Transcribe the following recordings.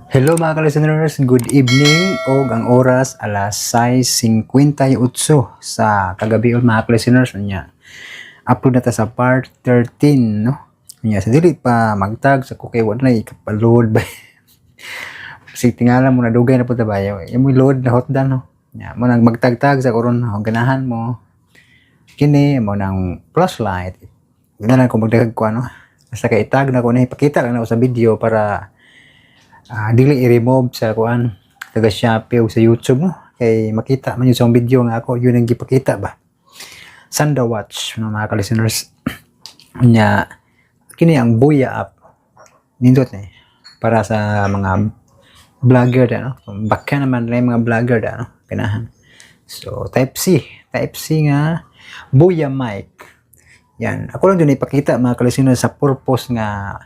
Hello mga ka-listeners, good evening o ang oras alas 6:58 sa kagabi mga ka-listeners. Upload na ta sa part 13, no? Sa dili pa magtag sa kukay wala na ikapaload ba. Kasi tingala mo na dugay na po tabayo. Yung mo load na hotdan, no? Mo nang magtagtag sa koron ganahan mo. Kini mo nang plus light. Ganahan ko magdagag ko ano. Basta kay tag na ko na ipakita lang na ko sa video para dili i-remove sa kuan taga Shopee o sa YouTube, no? Kay makita man yun sa video nga ako yun ang gipakita ba. Sanda watch no mga ka-listeners. Kini ang Buya app. Nindot ni para sa mga vlogger da, no? Baka naman na mga vlogger da, no? Ganahan. So type C nga Buya mic. Yan. Ako lang din ipakita mga ka-listeners sa purpose nga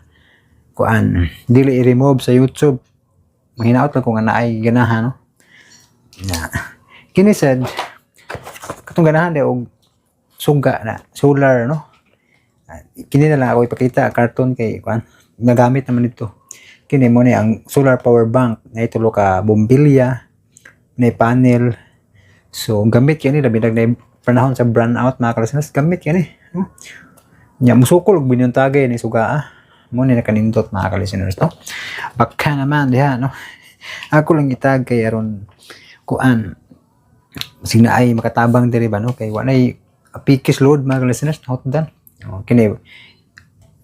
kuan dili i-remove sa YouTube. Mahinaot lang kung naay ganahan, no? Kini said katong ganahan de og suga na solar, no? Kini na lang ako ipakita karton kay kuan nagamit naman ito. Kini mo ni ang solar power bank na itulo ka bombilya na panel. So gamit kini labi na panahon sa brand out mga ka-listeners, gamit kini, no? Musukol og binuntagay ni suga mo ni nakanindot mga ka-listeners, no? Baka naman diha, no? Ako lang itag kay aron kuan signa ay makatabang diri ba, no? Kay walay pikis load mga ka-listeners hotdan. Kini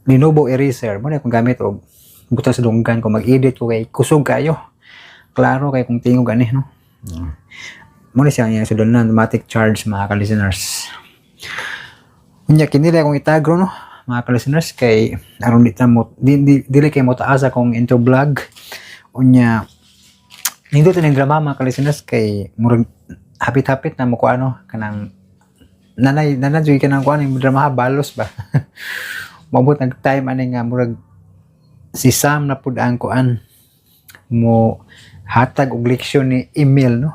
Lenovo eraser mo ni akong gamit og buta sa dunggan ko mag-edit ko kay kusog kayo. Klaro kay kung tingog ani, no? Mo ni siya sa doon na automatic charge mga ka-listeners. Kini lang akong itagro, no? Mga ka-listeners kay aron dili kay mo taasa kung into vlog unya nindot ang drama mga ka-listeners kay murag hapit-hapit na mo ko ano kanang nanay joy kanang kuan yung drama balos ba. Mabot nag time ani nga murag si Sam na pud ang kuan mo hatag og leksyon ni email, no?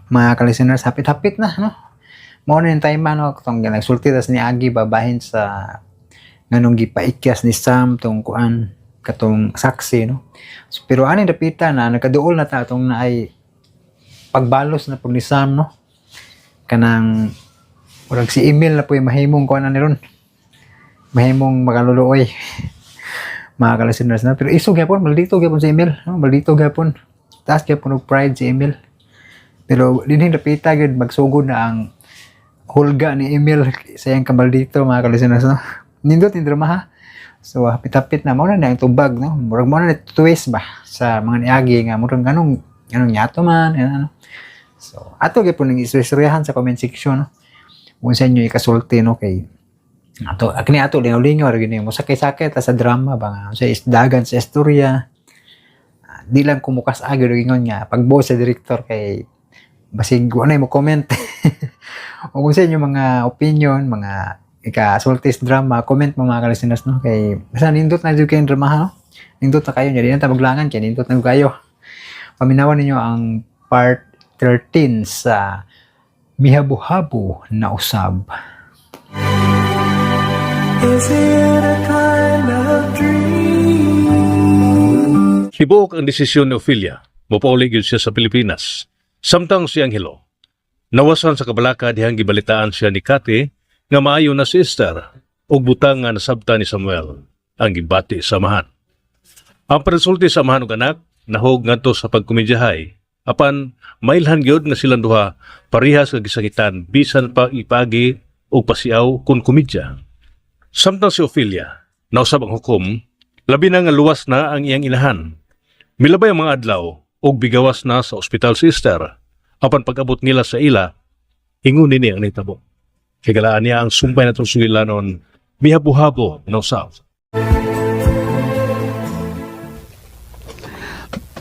Mga ka-listeners hapit-hapit na, no? Mao na yung time ano tong nagsulti tas ni Agi babahin sa nganong gipaikyas ni Sam tong kuan katong saksi, no? So, pero ani dapita na nakaduol na ta tong naay pagbalos na pud ni Sam, no? Kanang urag si email na po yung mahimong kuan na niron, mahimong makaluluoy. Mga ka-listeners na pero isog gyapon maldito gyapon sa email, no? Maldito gyapon taas gyapon og pride sa email, pero dinhi dapita gyud magsugod na ang hulga ni email sayang kamaldito mga ka-listeners, no? Nindot ni drama ha. So hapit-hapit na mo na ang tubag, no? Murag mo na twist ba sa mga niagi nga murag anong nyato man ano. So ato gyapon ning istoryahan sa comment section, no? Kung sa inyo ikasulti, no? Kay ato lingaw-lingaw ra gini mo sakay-sakay ta sa drama ba nga sa isdagan sa istorya. Di lang kumukas agad gingon nga pagbuo sa director kay basig wala mo comment. O kung sa inyo mga opinion, mga ika-sultis drama, comment mo mga ka-listeners, no? Kay basta nindot na jud kay drama, no? Nindot na kayo, di na ta maglangan kay nindot na kayo. Paminawan ninyo ang part 13 sa Mihabu-Habu na Usab. Is it a kind of dream? Hibuok ang desisyon ni Ophelia, mopauli gyud siya sa Pilipinas. Samtang si Angelo, nawasan sa kabalaka dihang gibalitaan siya ni Kati nga maayo na si Esther ug butang nga nasabta ni Samuel ang gibati samahan. Ang resulti sa samahan og anak nahog ngadto sa pagkomedyahay apan mailhan gyud nga silang duha parehas nga gisakitan bisan pa ipagi og pasiaw kun komedya. Samtang si Ophelia nausab ang hukom, labi na nga luwas na ang iyang inahan. Milabay ang mga adlaw og bigawas na sa ospital si Esther. Apan pag-abot nila sa ila, ingon nini ang nitabo. Kagalaan niya ang sumpay na itong sugilanon, Mihabu-Habu na Usab.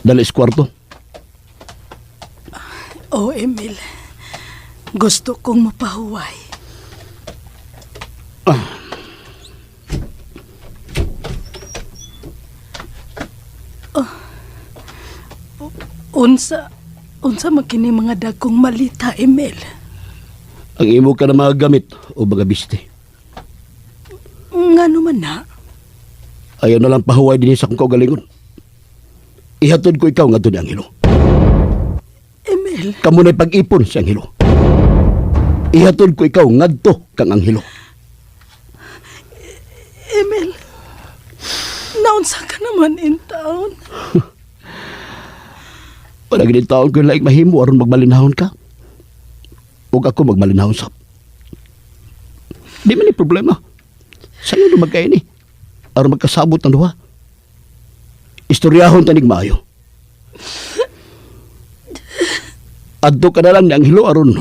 Dali sa kwarto. Oh, Emil. Gusto kong mapahuway. Unsa magkini mga dagkong malita, Emil? Ang imo ka na mga gamit o baga biste. Nga naman na? Ayaw na lang pahuway din sa kong kaugalingon. Ihatod ko ikaw ngadto ni Angelo. Emil, Kamo na'y pag-ipon si Angelo. Ihatod ko ikaw ngadto kang Angelo. Emil. Naunsa ka naman in town? Wala gini taon ko laik mahimo aron magmalinahon ka. Huwag ako magmalinahon sab. Di man ni problema. Sa'yo na magkain ni. Aron magkasabot ng duha. Istoryahon tanig maayo. Adto ka na lang ni Angelo aron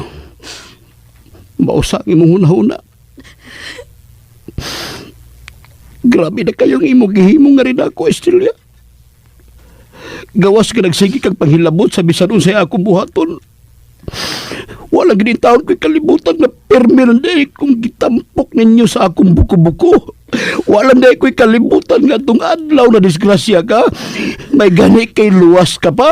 mausa ang imong hunahuna. Grabe na kayong imong gihimo nga rin ako, Estrella. Gawas ka nagsigi kang panghilabot sa bisan unsay akong buhaton. Wala gini taon ko'y kalibutan na permanente kung gitampok ninyo sa akong buko-buko. Wala na ko'y kalibutan nga itong adlaw na disgrasya ka. May gani kay luwas ka pa.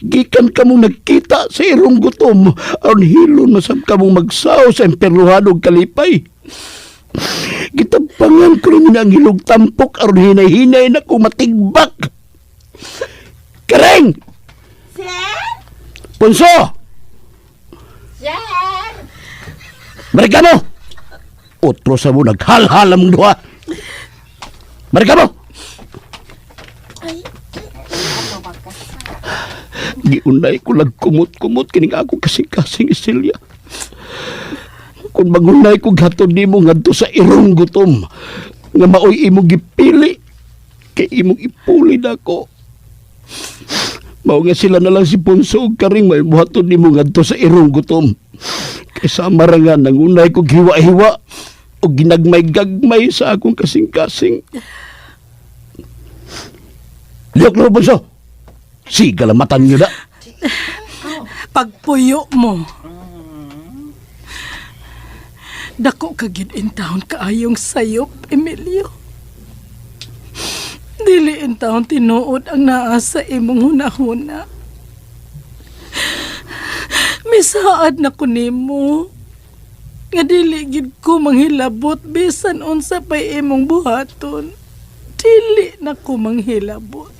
Gikan ka mong nagkita sa irong gutom. Aron hilon masab ka mong magsaw sa emperuhan o kalipay. Gitapangan ko rin ang hilog tampok aron hinay-hinay na kung matigbak. Kareng! Sir? Punso! Sir? Marika mo! Otro sa mo, naghal-hal ang duha. Marika mo! Giunay ko lang kumot-kumot kining ako kasing-kasing Estrella. Kung magunay ko gatod nimo ngadto sa irong gutom nga maoy imong gipili kay imong ipuli nako. Mao nga sila na lang si Ponso ug Karing may buhaton nimo ngadto sa irong gutom. Kaysa marangan nangunay ko hiwa-hiwa o ginagmay-gagmay sa akong kasing-kasing. Liyok na Ponso. Sigalamatan nyo na. Pagpuyo mo. Dako ka gid in town kaayong sayop, Emilio. Dili in town tinuod ang naa sa imong hunahuna. Misaad na ko nimo. Nga dili gid ko manghilabot bisan unsa pay imong buhaton. Dili na ko manghilabot.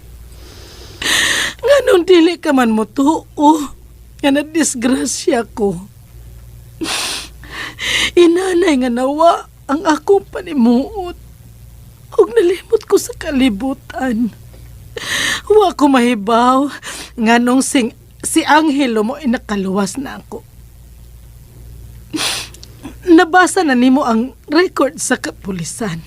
Nganong dili ka man mo tuo nga nadisgrasya ko. Inanay nga nawa ang akong panimuot. Huwag nalimot ko sa kalibutan. Wa ko mahibaw nga nung si Angelo mo inakaluwas na ako. Nabasa na nimo ang record sa kapulisan.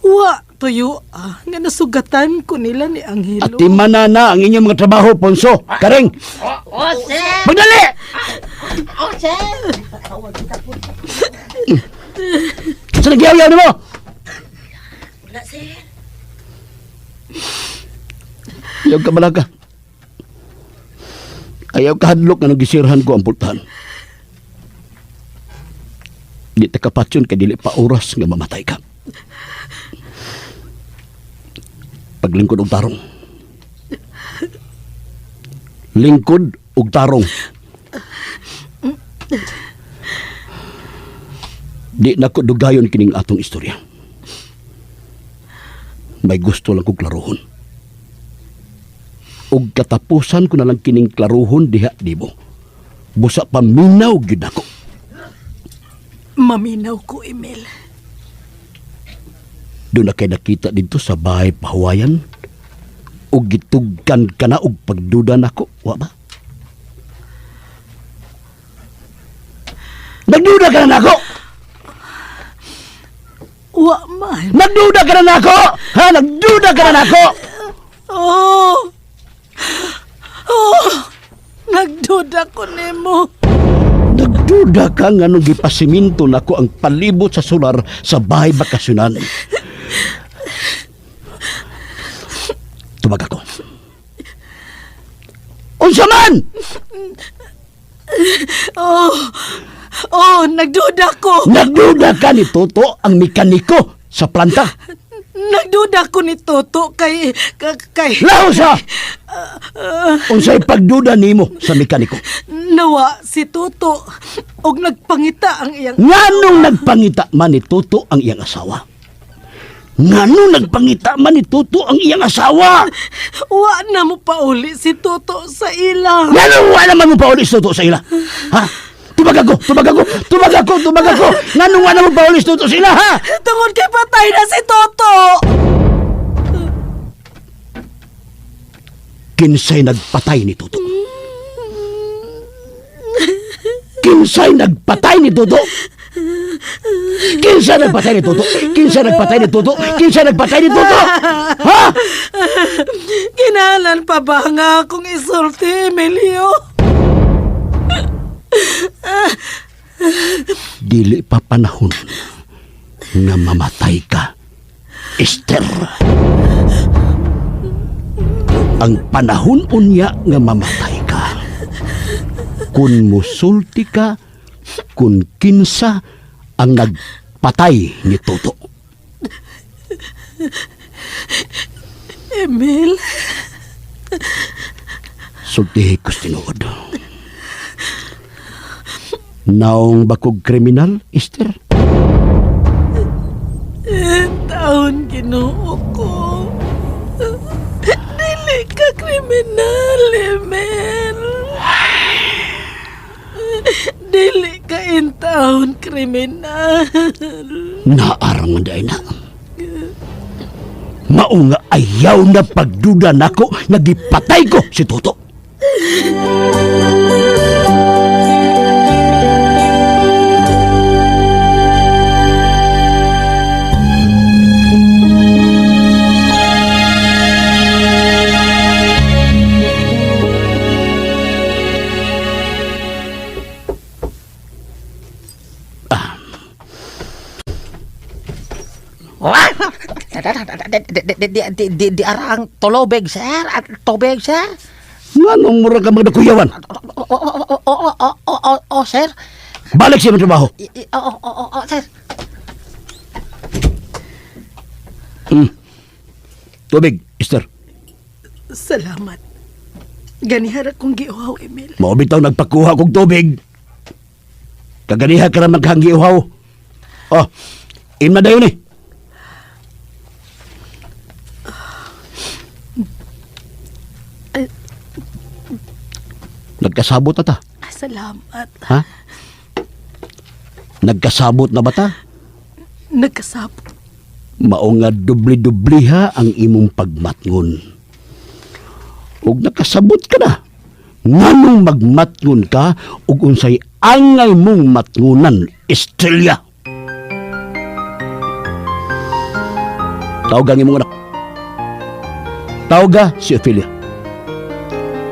Wa tuyo nga nasugatan ko nila ni Angelo. At manana ang inyong mga trabaho, Ponso. Karing! Oh, sir! Magdali! Oh, sir! Sa nagyaw-yaw na mo? Wala, sir. Ayaw ka malaga. Ayaw ka hadlok na nagisirhan ko ang pultahan. Di ta kapatyon ka dili pa oras nga mamatay ka. Paglingkod og tarong. Lingkod og tarong. Di na ko dugayon kining atong istorya. May gusto lang ko klaruhon. Og katapusan ko na lang kining klaruhon diha dibo. Busa paminaw gyud ako. Maminaw ko, Emil. Doon na kay nakita dito sa bahay pahawayan o gitugkan ka na og pagduda nako, wa ba? Nagduda ka na nako! Wa man. Nagduda ka na nako! Ha? Nagduda ka na nako! Oh! Nagduda ko nimo. Nagduda ka nga nung gipasiminto nako ang palibot sa solar sa bahay bakasyonan. Tubag ako. Unsa man? Nagduda ko. Nagduda ka ni Toto ang mekaniko sa planta. Nagduda ko ni Toto kay... Laho siya! Unsay pagduda nimo sa mekaniko? Nawa si Toto og nagpangita ang iyang... Nganong nagpangita man ni Toto ang iyang asawa? Nganong nagpangita man ni Toto ang iyang asawa? Wa na mo pauli si Toto sa ila. Ngano wa naman mo paulis Toto sa ila? Ha? Tubag ako! Ngano wa naman paulis Toto sa ila, ha? Tungod kay patay na si Toto. Kinsay nagpatay ni Toto? Kinsay nagpatay ni Toto? Kinsa nagpatay ni Toto? Ha? Kinalan pa ba nga akong isulti, Emilio? Dili pa panahon nga mamatay ka, Esther. Ang panahon unya nga mamatay ka. Kun musulti ka, kun kinsa ang nagpatay ni Toto. Emil, Sultihi ko tinuod. Naong bakog kriminal, Esther? taon Ginoo ko. Dili ka kriminal, Emil. Dili ka intahon kriminal. Naarang nga na. Mao nga ayaw na pagduda nako nagipatay ko si Toto. Di arang tolobeg, sir. At tubig, sir. Nganong mura ka magdakuyawan? Sir. Balik siya ng trabaho. Sir. Tubig, Esther. Salamat. Ganihara kong giuhaw, Emil. Mao bitaw nagpakuha kog tubig. Kaganiha ka na maghangiuhaw. Oh, im na dayon eh. Nagkasabot na ta. Salamat. Ha? Nagkasabot na ba ta? Nagkasabot. Mao nga dubli-dubli ha ang imong pagmatngon. Ug nakasabot ka na. Nganong magmatngon ka ug unsay angay mong matngunan, Estrella? Tawag ang imong anak. Tawag si Ophelia.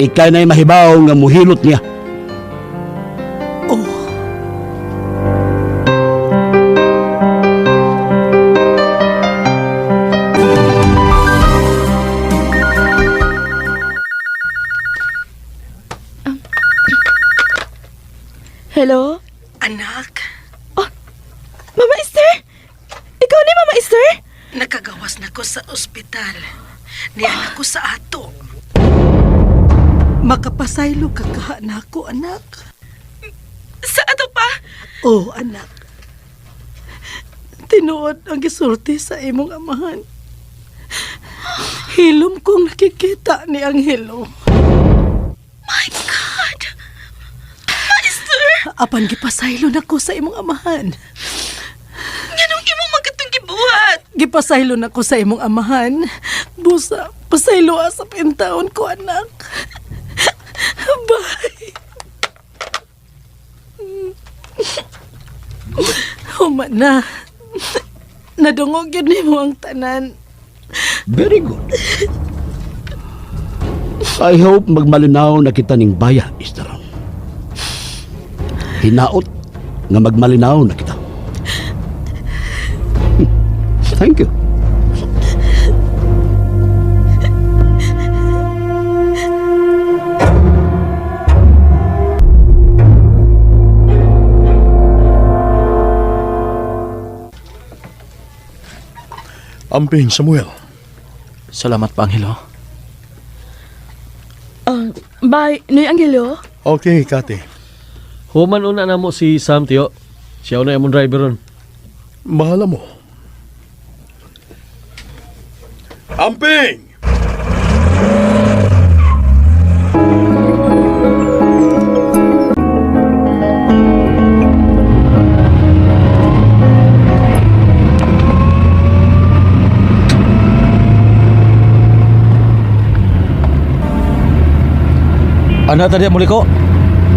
Ikay na'y mahibaw nga muhilot niya. Oh. Hello? Anak, Mama Esther? Ikaw ni Mama Esther? nakagawas na ko sa ospital. Niyan ako sa ato. Makapasaylo ka kaha na ako, anak. Sa ato pa? Oh, anak. Tinuod ang gisulti sa imong amahan. Hilom kong nakikita ni Angelo. My God! Mama Esther! Apan gipasaylo na ko sa imong amahan. Ganong imong magkatong gibuhat? Gipasaylo na ko sa imong amahan. Busa, pasaylo sa pintaon ko, anak. Bye. Human na. Nadungog yun mo ang tanan. Very good. I hope magmalinaw na kita ning baya, Esther. Hinaot nga magmalinaw na kita. Thank you. Amping Samuel. Salamat pa, Angelo. Bye, Noy Angelo. Okay, Kati. Human una na mo si Sam, tiyo. Siya na yung driver ron. Mahala mo. Amping! Ana tadi muli ko.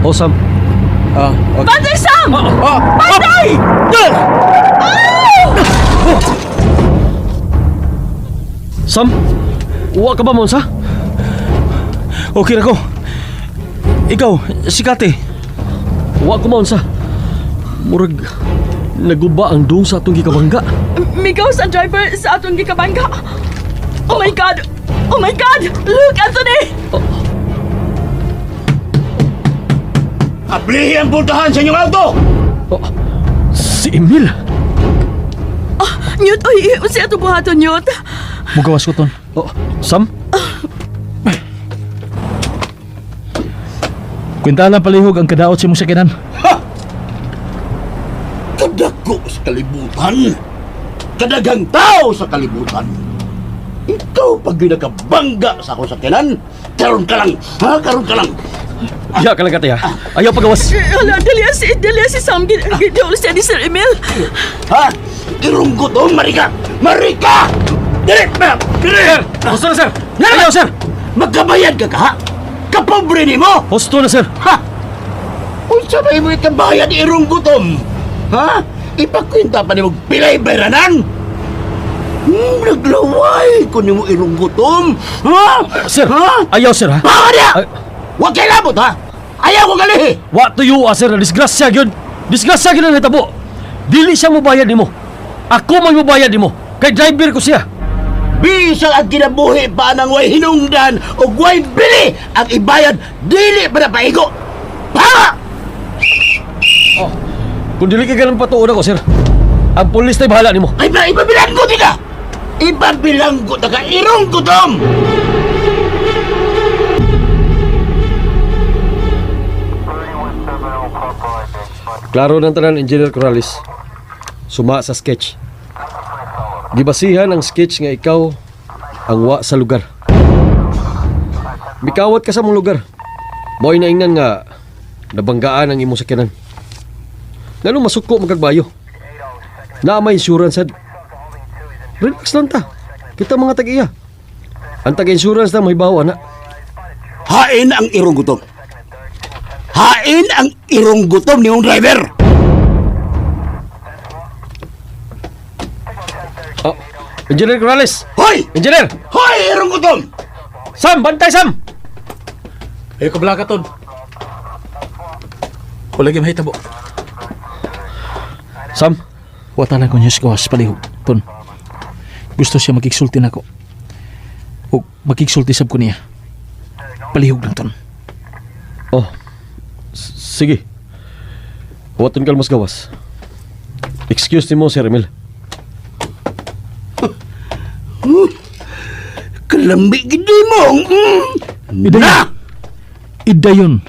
Oh, Sam. Okay. Bantay, Sam! Bantay! Sam, uwa ka ba mo sa? Okay na ko. Ikaw, si Kate. Uwa ko mo sa. Murag naguba ang dong sa atong gikabangga. Migaw sa driver sa atong gikabangga. Oh my God! Oh my God! Look, Anthony! Ablihi ang pultahan sa inyong auto! Si Emil. Newt, oy, si ato buhaton, Newt. Mugawas ko ton. Sam? Kwenta lang palihog ang kadaot si Musakinan. Kadako sa kalibutan. Kadagang tao sa kalibutan. Ikaw pag ginagabangga sa ako sa kinan, karon ka lang, ha? Karon ka lang. Ya ka lang kate ha. Ayaw pagawas. Hala, dali si Sam. Gidiol siya ni Sir Emil. Ha? Irunggot o, Marika! Marika! Dili! Dili! Gusto na, sir. Ayaw, sir. Magkabayad ka ka, ha? Kapobre ni mo! Gusto na, sir. Ha? Unsa ba mo ikabayad irunggutom? Ha? Ipakwenta pa ni mo pilay bayranan? Naglaway ko ni mo irunggutom? Ha? Sir, Ha? ayaw, sir, ha? Baka niya! Ay- Huwag kay labot, ha? Ayaw ko galihi! What to you, sir? Disgrasya yun. Disgrasya yun ang hitabo. Dili siya mobayad ni mo. Ako may mobayad ni mo. Kay driver ko siya. Bisang ang kinabuhi pa ng way hinungdan o way bili ang ibayad dili pa na paigo. Ha? Kung dili ka ganun patuod ako, sir, ang pulis na bahala ni mo. Ay, ipabilanggo di ka! Ipabilanggo na ka irong gutom! Klaro ng tanan, Engineer Corrales. Suma sa sketch. Gibasihan ang sketch nga ikaw ang wa sa lugar. Mikawat ka sa mong lugar. Mo'y naingnan nga nabanggaan ang imong sakyanan. Ngano masuko magagbayo? Na may insurance sad. Relax lang ta. Kita mga tag-iya. Ang tag-insurance na may bawa na. Hain ang irong gutom. Hain ang irong gutom ni yung driver! Oh, Engineer Corrales! Hoy! Engineer! Hoy, irong gutom! Sam! Bantay, Sam! Ayaw ka bala ka ton. Wala gyud mahitabo. Sam! Wata lang ko niya gawas palihog ton. Gusto siya magkiksulti nako. O magkiksulti sab ko niya. Palihog lang ton. Oh, sige. Huwaton ka mas gawas. Excuse ni mo, Sir Emil. Kalambi gidi mo! Na! Idayon.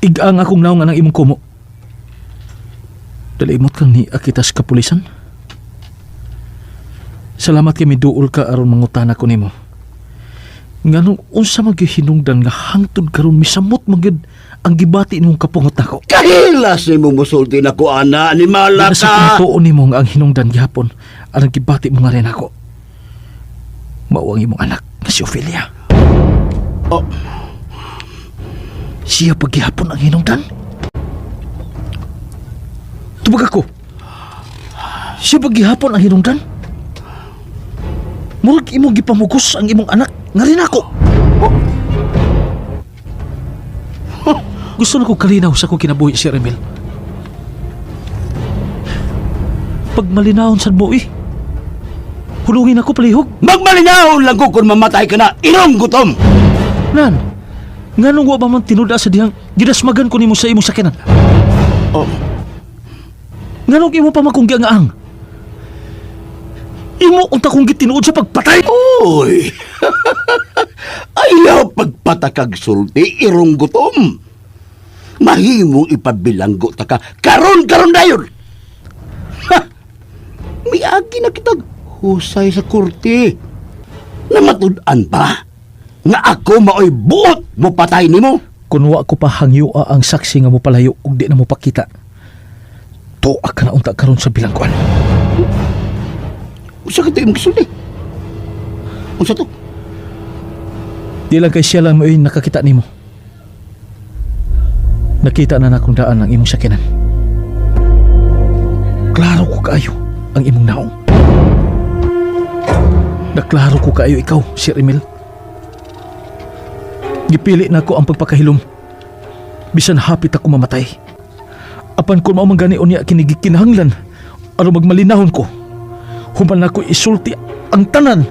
Igang akong naong ang imong kumo. Dalimot kang ni akitas kapulisan. Salamat kay miduol ka aron mangutana ko nimo. Nganong unsa maghihinungdan nga hangtod karon misamot magyud ang gibati nimong kapungot nako. Kahilas ni mo musulti na ko, ana, animala Sa ka! tuon nimo nga ang hinungdan gihapon aron gibati mo nga rin ako. Mao ang imong anak nga si Ophelia. Oh. Siya paghihapon ang hinungdan? Tubag ako. Siya paghihapon ang hinungdan? Murag imong gipamugos ang imong anak nga rin ako. Gusto na ko kalinaw sa kong kinabuhi, Sir Emil. Pag malinahon sa mo hulungin ako palihog. Magmalinaw lang ko kung mamatay ka na, irong gutom! Nan, nga nung wa ba man tinuda sa dihang gidasmagan ko nimo sa imong sakinan. Oh. Nga nung imo pa makunggi ang aang. Imo unta kong gitinuod sa pagpatay. Uy! Ayaw pagpatakag sulti, irong gutom! Mahimong ipabilanggo ta ka, karon dayon! Ha! May agi na kitag husay sa kurti. Namatud-an pa nga ako maoy buot mo patay nimo. Kung wa ko pa hangyo ang saksi nga mo palayo ug di na mo pakita. Tuwa ka na unta karon sa bilangguan. Usa ka imong gisulti? Unsa to? Di lang kay siya lang mo nakakita nimo. Nakita na akong daan ang imong sakyanan. Klaro ko kaayo ang imong naong. Naklaro ko kaayo ikaw, Sir Emil. Gipili na ko ang pagpakahilom. Bisan hapit ako mamatay. Apan kung mao man gani unya kinigikinahanglan aron magmalinahon ko. Human ako isulti ang tanan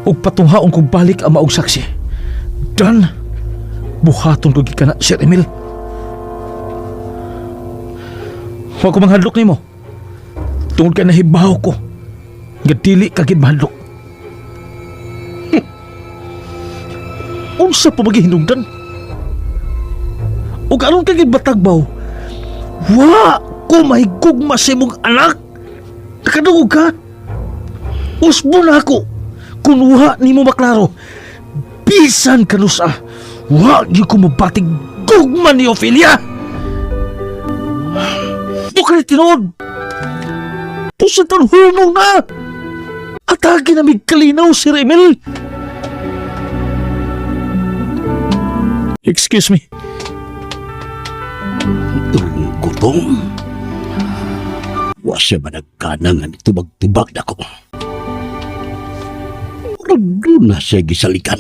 ug patunghaon kog balik ang maong saksi. Dan buhaton ko gikana, Sir Emil. Wa ko manghadlok nimo. Tungod kay nahibaw ko nga dili ka gid mahadlok. Unsa pa maghihinungdan? Ug aron ka gid batagbaw? Wa ko mahigugma sa imong anak. Nakadungog ka? Usbo na ako. Kung wa nimo maklaro, bisan kanusa, wa gyud ko mabatig gugma ni Ophelia. Bukal tinuod. Pusan hunong na. Atake na mig kalinaw, Sir Emil. Excuse me. Gutom. Wa siya ba nagkanang nga nitubag-tubag na ko? Murag doon na siya gisalikan.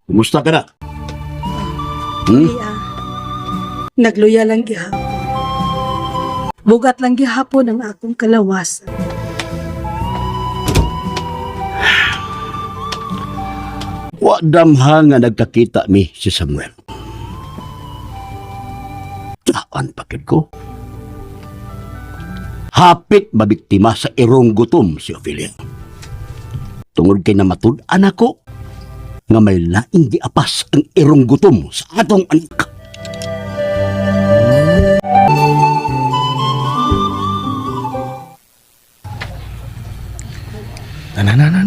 Kumusta ka na? Iya. Nagluya lang gihapon. Bugat lang gihapon ang akong kalawasan. Wa damha nga nagkakita mi si Samuel. Taan pakit ko. Hapit mabiktima sa irong gutom si Ophelia. Tungod kay namatud-an ako nga may laing giapas ang irong gutom sa atong anak.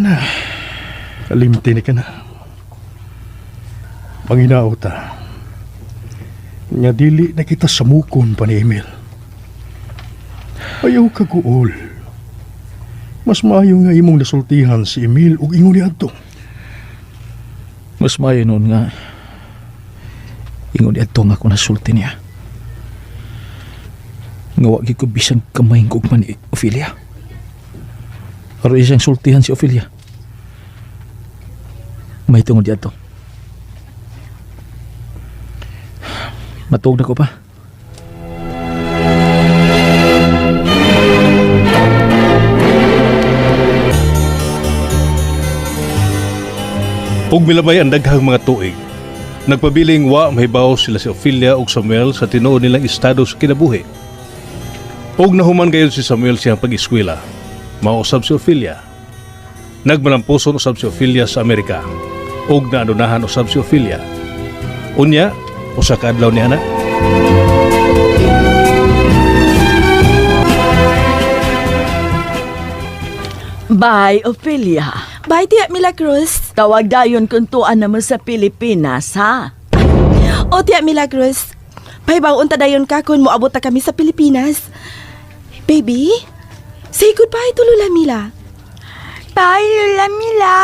Na. Kalimti ni ka na. Panginaw ta. Nga dili na kita samukon pa ni Emil. Ayaw ka guol. Mas maayo nga imong nasultihan si Emil ug ingon ni adto. Mas maayo nun nga ingon ni adto nga ako nasulti niya. Nga wagi ko bisan kamay gugman ni Ophelia. Pero isang sultihan si Ophelia. May tungod dito. Matuog na ko pa. Ug milabay ang daghang mga tuig. Nagpabiling wa mahibaw sila si Ophelia ug Samuel sa tinuod nilang estado sa kinabuhi. Ug nahuman gayon si Samuel siyang pag-eskwela. Mausab si Ophelia. Nagmanampuson usab si Ophelia sa Amerika. Ug naadunahan usab si Ophelia. Unya, usa ka adlaw ni ana. Bye, Ophelia. Bye, Tia Milagros. Tawag dayon kung tuan naman sa Pilipinas, ha? O, Tia Milagros. Pahibaw unta dayon ka kung moabot na kami sa Pilipinas. Baby, say goodbye to Lula Mila. Bye, Lula Mila.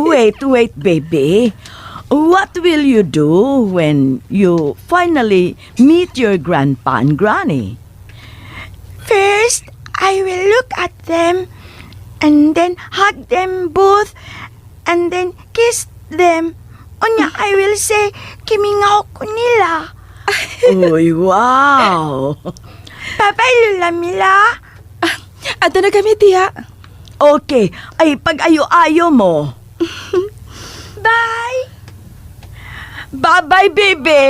Wait, baby. What will you do when you finally meet your grandpa and granny? First, I will look at them and then hug them both and then kiss them. Unya, I will say, kimingaw ko nila. Uy, wow! Bye-bye, Lula Mila. Ato na kami, Tia. Okay, ay pag-ayo-ayo mo. Bye. Bye-bye, baby!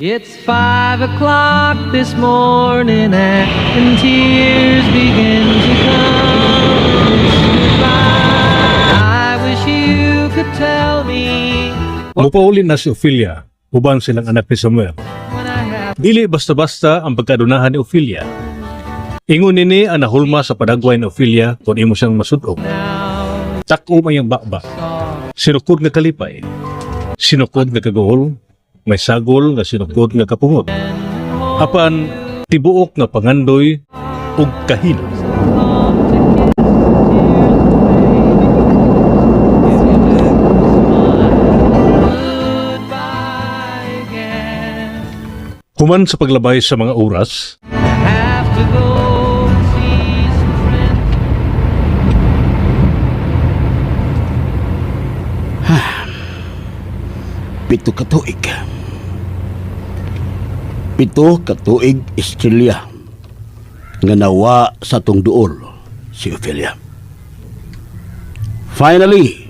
It's 5 o'clock this morning and tears begin to come. I wish you could tell me Mupauli na si Ophelia, uban silang anak ni Samuel. when I have Dili basta-basta ang pagkadunahan ni Ophelia. Ingon nini ang nahulma sa padagway ni Ophelia kung imo siyang masudog. now. Tako mayang bakbak. Sinukod nga kalipay. Sinukod nga kaguhol. May sagol nga sinukod nga kapungod. Apan tibuok nga pangandoy ug kahino. Human sa paglabay sa mga oras, Have to go see some friends. Pito ka tuig. Pito ka tuig, Estrella. Nga nawa sa tong duol, si Ophelia. Finally,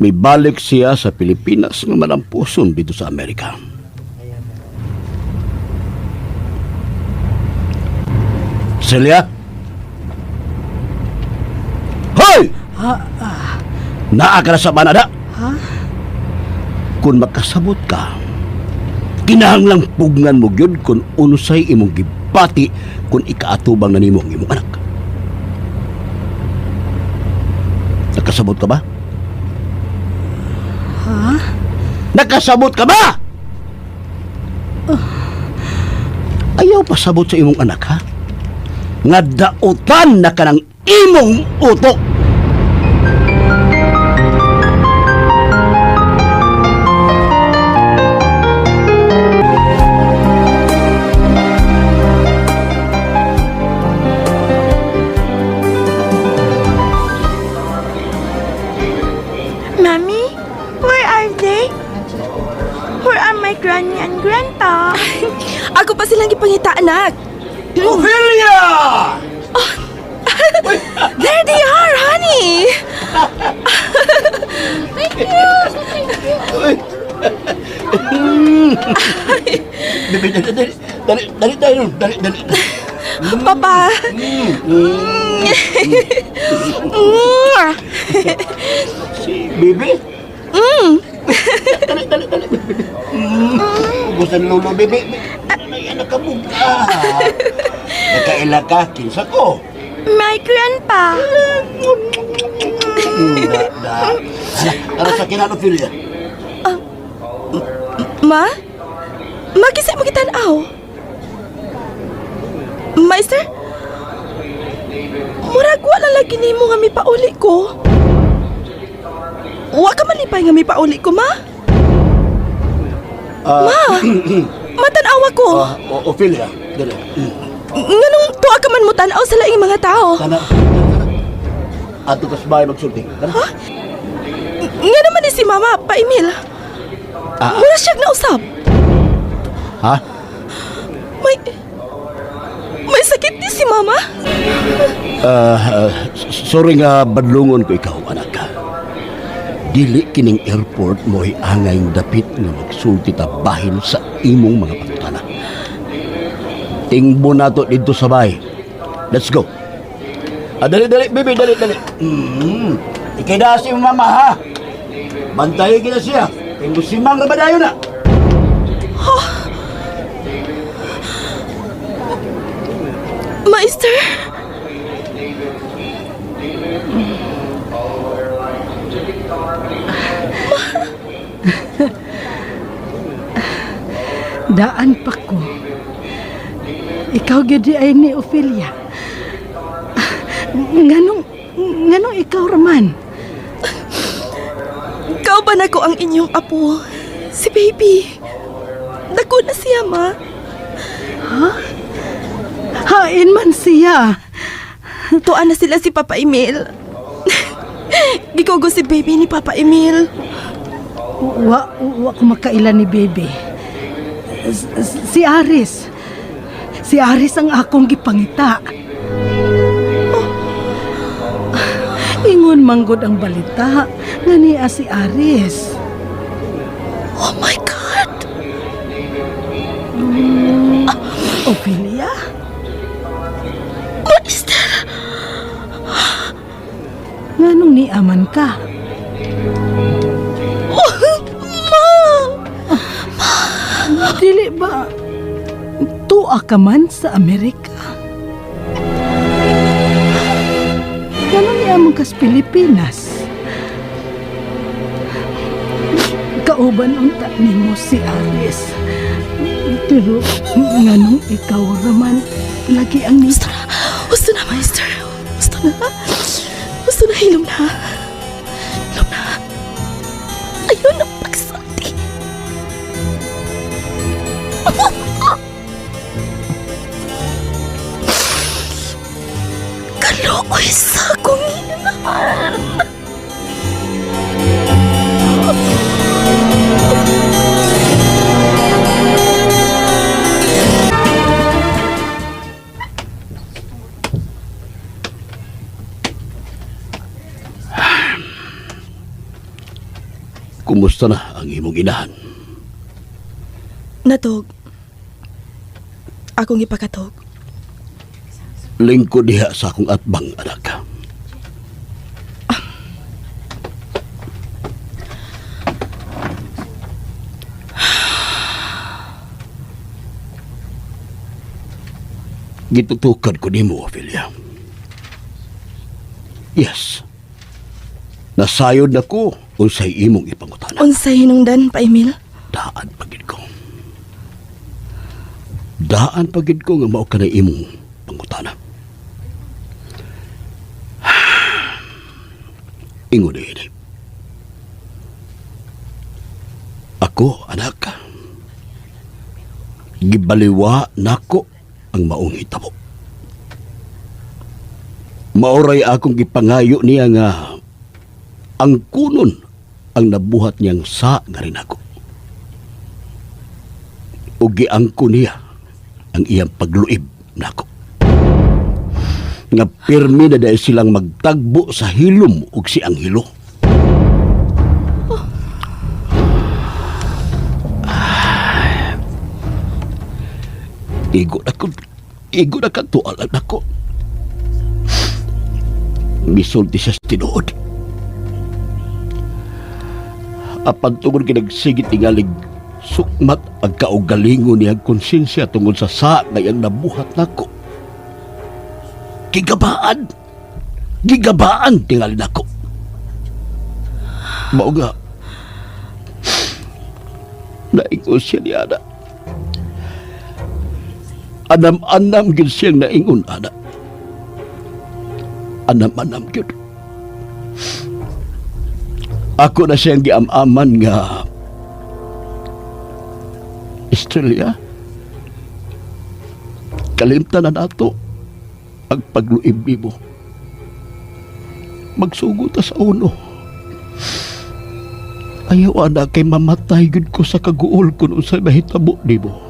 may balik siya sa Pilipinas nga malampuson dito sa Amerika. Celia? Hoy! Naa ka na sa Manada? Kung makasabot ka, kinahanglang pugngan mo gyud kung unusay imong gibati kung ikaatubang na nimo ang imong anak. Nakasabot ka ba? Nakasabot ka ba? Ayaw pasabot sa imong anak, ha? Nga dautan na ka ng imong utok. Mommy, where are they? Where are my granny and grandpa? Ako pa silang ipangita, anak. Ophelia! There they are, honey. Dali. Papa. Si Bibi? Dali. Ubusan lolo, Bibi. May anak ka buka. Nakaila ka, kinsa ko. My grandpa. Ano sa kinano, Ophelia? Ma? Makisay mo kitanaw? Meister? Murag wala lagi nimo nga mipauli ko. Wa ka malipay nga mipauli ko, ma? Ma! Matanawa ko. Ophelia, dali. Nganong tuwa ka man mo tanaw sa laing mga tao? Tana. Ato ka sa bahay magsulti. Ha? Nga naman ni si Mama, pa-email. Mura siyag na usab. Ha? May sakit ni si Mama? Sorry nga badlungon ko ikaw, anak ka. Dili kining airport mo'y angay dapit nga magsulti ta bahin sa imong mga pangutana. Tingbo na to dito sa bahay. Let's go. Dali, baby, dali. Ikida si mama, ha? Bantayin kita siya. Kaya musimang na ba dayo na? Meister? Daan pa ko. Ikaw gidi ay ni Ophelia. Nganong ikaw raman? Ikaw ba na ko ang inyong apo? Si baby. Dako na siya, ma. Hain man siya. Tuan na sila si Papa Emil. Gikugo si baby ni Papa Emil. Wa ko makailan ni baby. Si Aris. Si Aris ang akong gipangita. Ingon manggod ang balita nga niya si Aris. Oh my God! Ophelia? Meister! Nganong niaman ka? Dili ba tuwa ka man sa Amerika? Ganun niya mong kas Pilipinas. Kauban unta nimo si Aris. Pero nganong ikaw raman lagi ang Gusto na, Meister. Gusto na, hilom na. Ayaw na pagsanti. kumusta na ang imong inahan? Natog. Akong ipakatog. Lingkod diha sa akong atbang, anak. Gitutukan ko nimo, Ophelia. Yes. Nasayod na ko unsay imong ipangutana. Unsay hinungdan, Pa Emil? Daan pagid ko. Daan pagid ko nga mao ka na imong pangutana. Ingon ini. Ako, anak, gibaliwa nako ang maong hitabo. Maoray akong gipangayo niya nga ang kunon ang nabuhat niyang sa nga rin ako. O giangko niya ang iyang pagluib nako. Nga pirmi na dahil silang magtagbo sa hilom ug si ang hilo. Igo na katualan ako. Misulti siya sa tinuod. Apan tungod kinagsigit tingalig sukmat ang kaugalingon niyang konsensya tungod sa ngayang nabuhat nako. Gigabaan tingalin ako. Mao nga, naingon siya ni Ana. Anam-anam gid siyang naingon, Ana. Anam-anam gid. Ako na siyang giam-aman nga Estrella, kalimtan na nato ang pagluib mo. Magsugo ta sa uno. Ayaw ana kay mamatay gud ko sa kaguol kun unsay mahitabo nimo.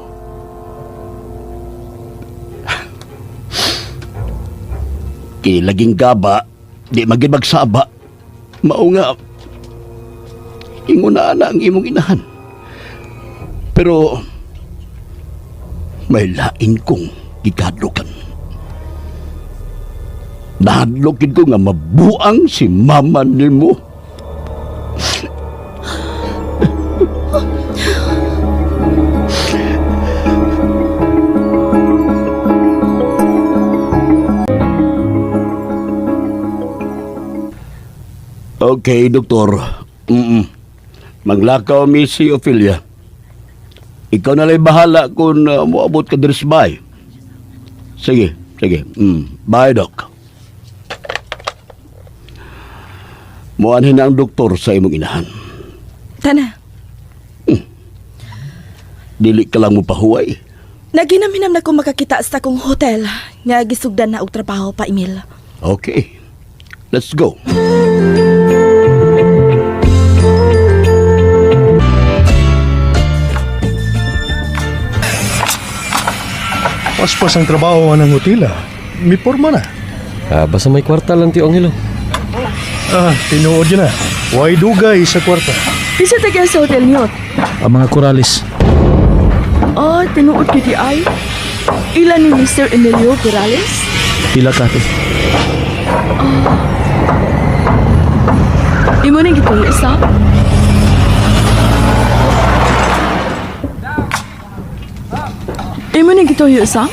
Laging gaba, di maging magsaba. Mao nga, ingon na ang imong inahan. Pero, may lain kong gikadlokan. Nahadlokin ko nga mabuang si mama nimo. Okay, doktor. Maglakaw mi si Ophelia. Ikaw na lang bahala kung moabot ka diri sa bahay. Sige. Bye, Doc. Muanhin na ang doktor sa imong inahan. Tana. Dili ka lang mo pahuway. Naginaminam na ko makakita sa akong hotel nga gisugdan na og trabaho, Pa Emil. Okay. Let's go. Paspas ang trabaho ng hotela. May porma na. Basta may kwarta lang ti Angelo. Tinuod yun na. Huwag dugay sa kwarta. Isa taga sa hotel niyo. Ang mga Corales. Tinuod ko di ay. Ilan ni Mr. Emilio Corales? Pila kate. Imo nang gituyo isa? Imo nang gituyo isa?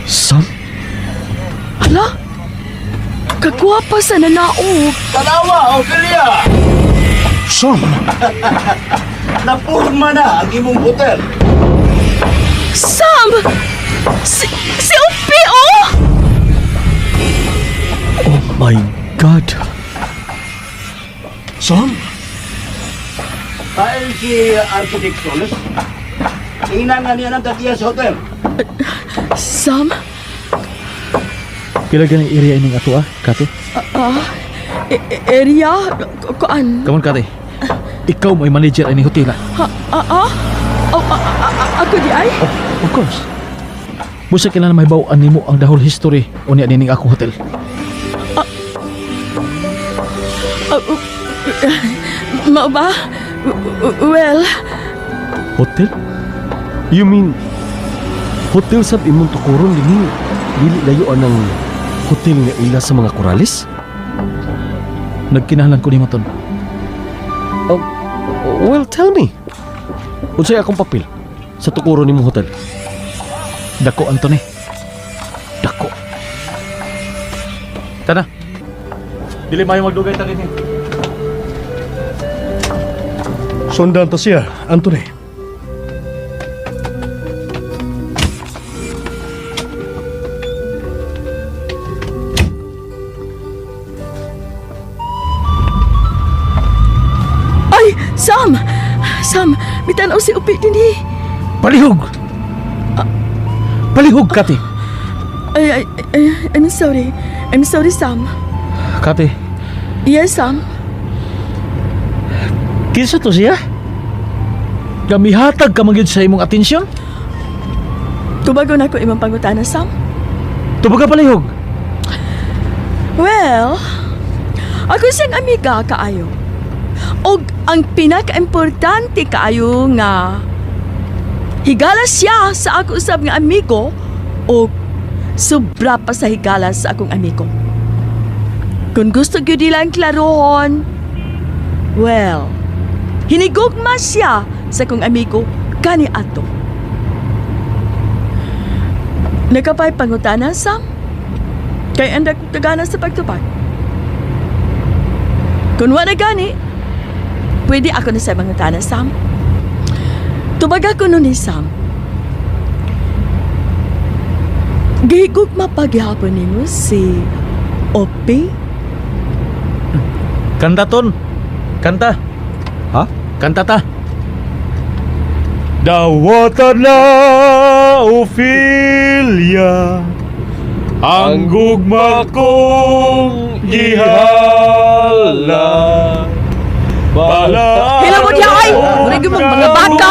Sam? Hala? Kagwapa sa nanaog. Tanawa, Ophelia! Sam! Napurma na ang imong hotel. Sam! Si Upi, oh! Oh my God. Sam? Dahil si Architect Solis, tingnan nga niya ng tagiya sa hotel. Sam? Pila ganang area ining ato kate? Area? Kuan? Come on, kate. Ikaw may manager ining hotel. Ako di ay? Of course. Busa kailangan may bawaan nimo ang dahol history o niya nining akong hotel. Mao ba? Well, Hotel? You mean, hotel sa imong tukuron din dili layuan ng hotel nga ila sa mga Corales? Nagkinahanglan ko ni Maton. Oh, well, tell me. Unsay akong papel sa tukuron nimong hotel? Dako, Anthony. Dako. Tana. Dili mayo magdugay ta dinhi. Sundan ta siya, Anthony. ay, Sam! Sam, mitanaw si Upi din eh. Palihog. Palihog, Kati. I'm sorry. I'm sorry, Sam. Kati, Yes, Sam. kinsa to siya? Gamihatag ka magyud sa imong atensyon? Tubago na ko imong pangutana, Sam. Tubaga palihog. Well, ako siyang amiga kaayo. Og ang pinaka-importante kaayo nga higala siya sa ako usab nga amigo o sobra pa sa higala sa akong amigo. Kung gusto gyud nilang klarohon, well, hinigugma siya sa akong amigo kani ato. Nakapay pangutana, Sam? Kay anda ko kagana sa pagtupad. Kung wala gani, pwede ako na sa pangutana, Sam. Tubaga ko nun ni Sam. Gihigugma paghihapon nimo si Opi. Kanta ton. Kanta. Ha? Kanta ta. Dawatan na, Ophelia, ang gugma kong gihala. Hila mo diya ay! Murag yung mga baka!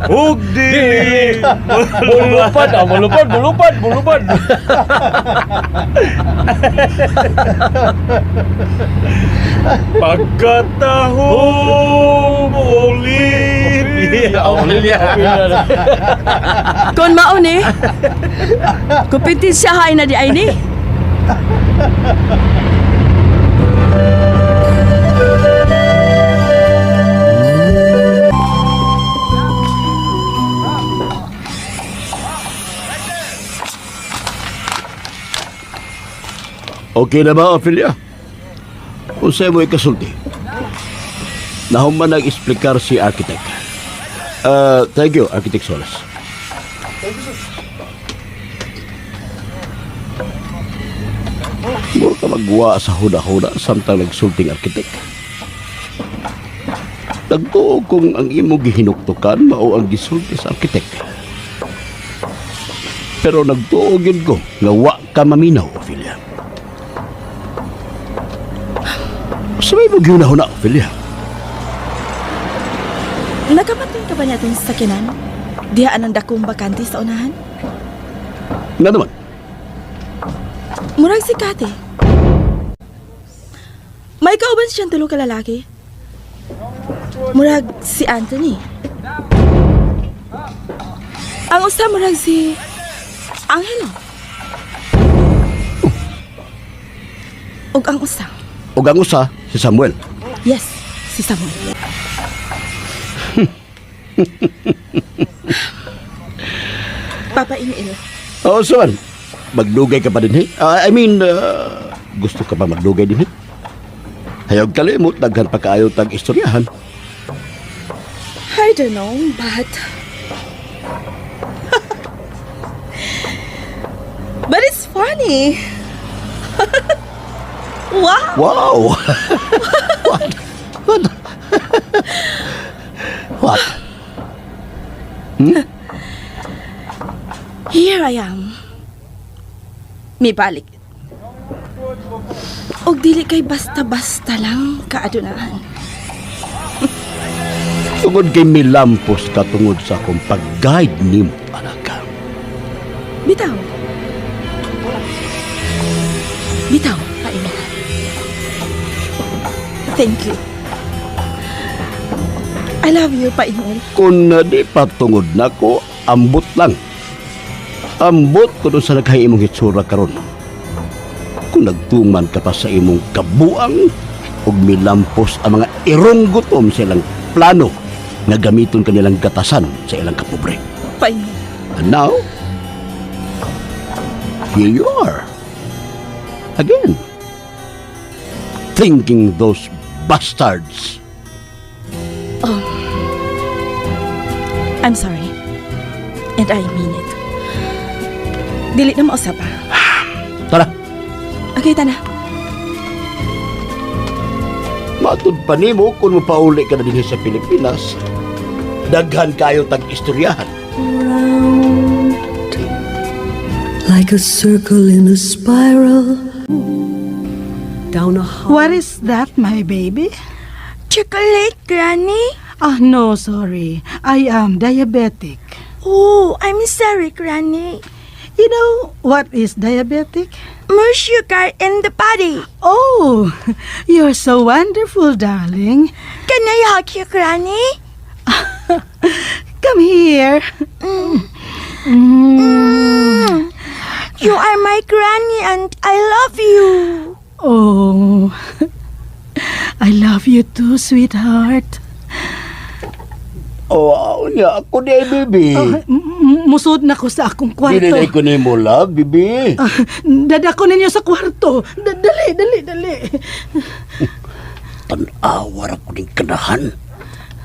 Ug dili mulupad, mulupad. Pagkatahong Olivia. Kung maon eh, kupitisyahay na di ay ni. Okay na ba, Ophelia? Unsay mo ikasulti? Nahuman nag-explikar si architect. Thank you, Architect Solas. Mo ka magwa sa huda-huda samtang nagsulting architect. Nagtuo kung ang imo gihinuktukan mao ang gisulti sa architect. Pero nagtuo gyud ko nga wa ka maminaw, Ophelia. Sabay mo giunahuna, Ophelia. Nakapating ka ba niya itong sakinan? Diyaan ang dakong bakante sa unahan? Nga naman, Murag si Kate. May kauban siyang tulo ka lalaki. Murag si Anthony. Ang usa murag si Angelo. Ug ang usa. ug ang usa si Samuel. Yes, si Samuel. Papa Emil. Oo, saan? Magdugay ka pa din, eh? Gusto ka pa magdugay din, eh? Hayag kalimot, daghan pa kaayo tag istoryahan. I don't know, but... but it's funny. Wow! Wow! What? What? What? Here I am. May balik. Og dili kay basta-basta lang kaadunahan. Tungod kay milampos ka tungod sa akong pag-guide ni mo, alaga. Bitaw. Bitaw, paimita. Thank you. I love you, Paimel. Kung di patungod na ko, ambot lang. Ambot ko doon sa naghaimong hitsura karon. Kung nagtuman ka pa sa imong kabuang ug milampos ang mga irong gutom sa ilang plano nga gamiton kanilang gatasan sa ilang kapobre. Paimel. And now, here you are. Again. Thinking those bastards. I'm sorry. And I mean it. Dili na mausap pa. Tara, Okay, tana. matud pa nimo kung mapauli ka na din sa Pilipinas. Daghan kayo tag-istoryahan. Like a circle in a spiral down a What is that, my baby? Chocolate, Granny? Ah, no, sorry. I am diabetic. Oh, I'm sorry, Granny. You know what is diabetic? More sugar in the body. Oh, you're so wonderful, darling. Can I hug you, Granny? Come here. You are my Granny and I love you. Oh, I love you too, sweetheart. Oh, niya ako di ay, bibi. Musod na ko sa akong kwarto. Dinilay ko ni mo, love, bibi. Dadako ninyo sa kwarto. Dali. Tanawar ako ng kanahan.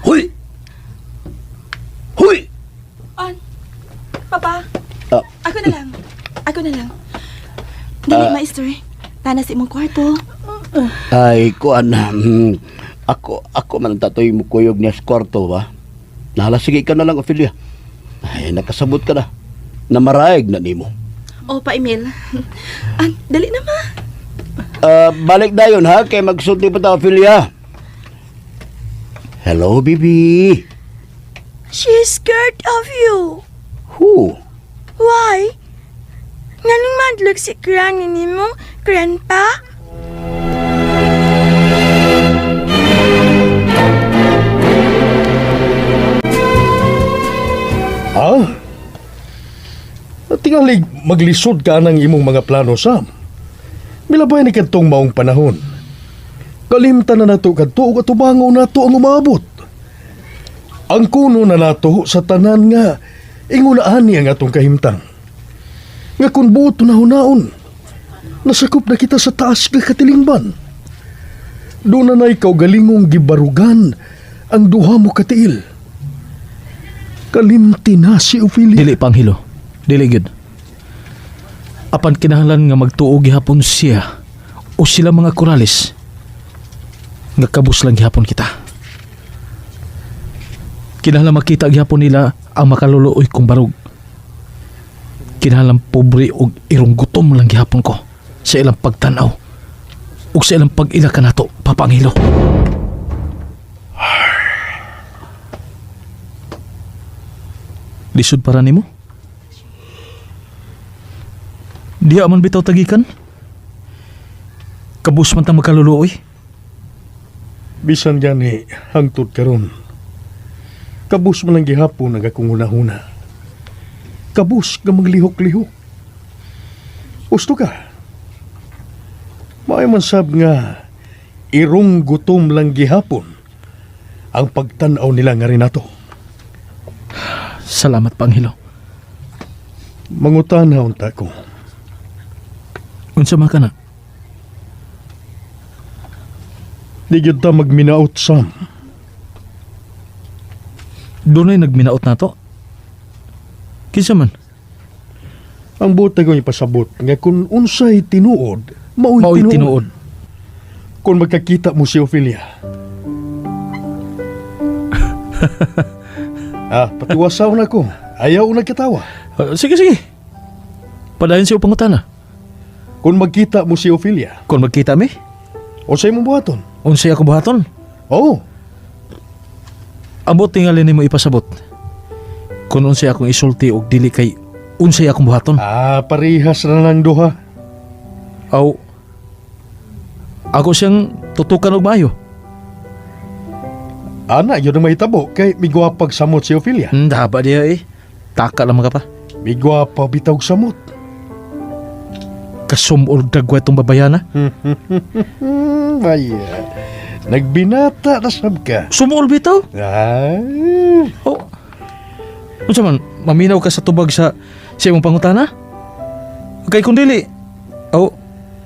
Huy! Huy! Papa, Ah. ako na lang. Dili, maestro. Tana sa imong kwarto. Ay, kuan. Ako man ang tatoy mo kuyog niya sa kwarto, ba? Nahalasigi ka na lang, Ophelia. Ay, nakasabot ka na. Namaraig na nimo. Oh, Paimel. Dali na, ma. Balik dayon, ha? Kaya magsulti pa ta, Ophelia. Hello, baby. She's scared of you. Who? Why? Nganong madlog si Granny nimo, Grandpa? Tingali maglisod ka ng imong mga plano, Sam. Milabay ni kadtong maong panahon. Kalimtan na nato kadto ug atubango nato ang umabot. Ang kuno na nato sa tanan nga ingunaan ni ang atong kahimtang. Nga kung buot na hunaon, nasakop na kita sa taas nga katilingban. Doon na ikaw galingong gibarugan ang duha mo katiil. Kalimti na si Ophelia. Dili, Panghilo. Dili, gid. Apan kinahanglan nga magtuo gihapon siya o sila mga Corrales nga kabus lang gihapon kita. Kinahanglan makita gihapon nila ang makaluluoy kong barog. Kinahanglan pobre og irong gutom lang gihapon ko sa ilang pagtanaw ug sa ilang pag-ila kanato, Papa Panghilo. Lisod para nimo? Diya man bitaw tagikan? Kabus man tang makaluluoy? Bisan gani hangtod karon. Kabus man lang gihapon ang akong hunahuna. Kabus nga maglihok-lihok. Gusto ka? May man sab nga irong gutom lang gihapon ang pagtanaw nila nga rin nato. Salamat, Panghilo. Mangutana unta ko. Unsa man kana? Di gyud ta magminaot, Sam. Dunay nagminaot nato? Kinsa man? Ang buta ko ipasabot nga kung unsay tinuod, mao'y tinuod. Kung magkakita mo si Ophelia. Patiwasaw na ko. Ayaw na kitawa. Sige. Padayon siya pangutana. Kung magkita mo si Ophelia. Kung magkita mi? Unsay mo buhaton? Unsay ako buhaton? Oo. Ambot tingali nimo ipasabot. Kung unsay akong isulti og dili kay unsay akong buhaton. Parihas na ng duha. Aw. Ako siyang tutukan og maayo. Ana, yun ang mahitabo kay migwapag samot si Ophelia. Daba dia eh. Taka lang mga pa. Migwapa bitawg samot. Kasumol dagwa itong babayana. Baya. Nagbinata na sab ka. Sumol bitaw. Ah. Oh. Unsa man, maminaw ka sa tubag sa imong pangutana? Okay, kung dili. Oh,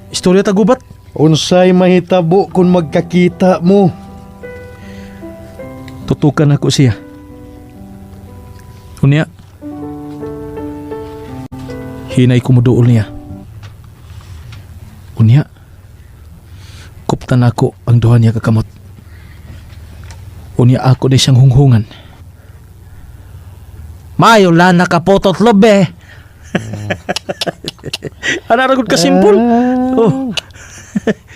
istorya ta gubat. Unsay mahitabo kung magkakita mo? Tutukan ako siya. Unya, hinay ko muduol niya. Unya, kuptan ako ang duha niya kakamot. Unya ako na siyang hunghungan. Mayo la nakapotot lobe. Ana ra gud ka simple. Oh.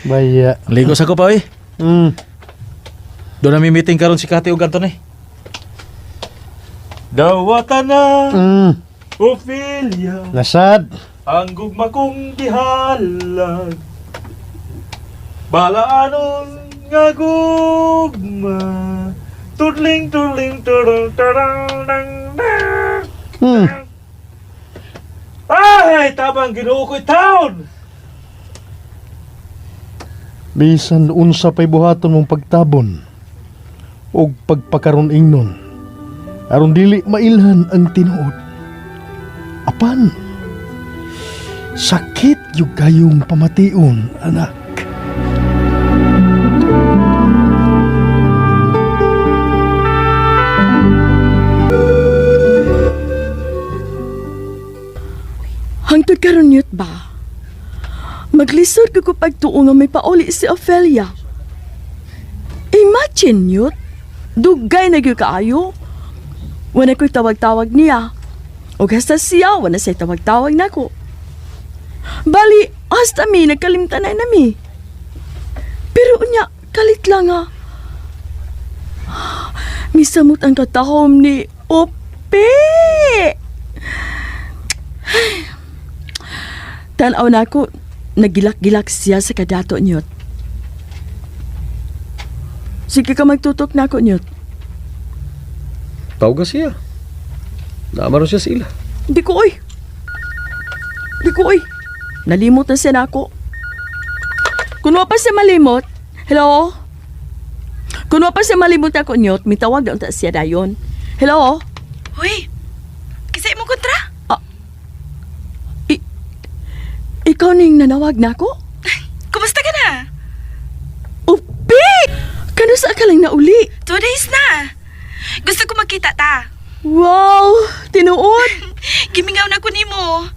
Baya. Ligos ako pa eh. Doon na meeting karon si Kati ug Anton eh. Dawatan na Ophelia, Nasad. ang gugma kong gihalag. Balaanon nga gugma. Turling turling turong tarang dang dang. Ay, tabang Ginoo ko'y taon. Bisan unsa pay buhaton mong pagtabon og pagpakaron ingnon. Aron dili mailhan ang tinuod. Apan sakit yung kayong pamation, anak. Hangtod karon yut ba? Maglisod ko pagtuo nga may pauli si Ophelia. Imagine yut, dugay na gyud kaayo. Wala ko'y tawag-tawag niya. O hasta siya, wala say tawag-tawag nako. Bali, hasta mi, nagkalimtan na nami. Pero unya, kalit lang ha. Misamot ang katahom ni Ope. Tanaw na ako, nagilak-gilak siya sa kadato niyot. Sige ka magtutok na ako niyot. Tawag siya. Naamaro siya sa ila. Di ko oy. Nalimot na siya na ako. Kung pa siya malimot, hello? Kung pa siya malimot ako niyot, may tawag na unta siya dayon. Hello? Uy, kisay mo kontra? Ikaw ning nanawag na ako? Kumusta ka na? Upi! Kano sa ka lang na uli? 2 days na. Gusto ko magkita ta. Wow! Tinuod! Gimingaw na ko nimo.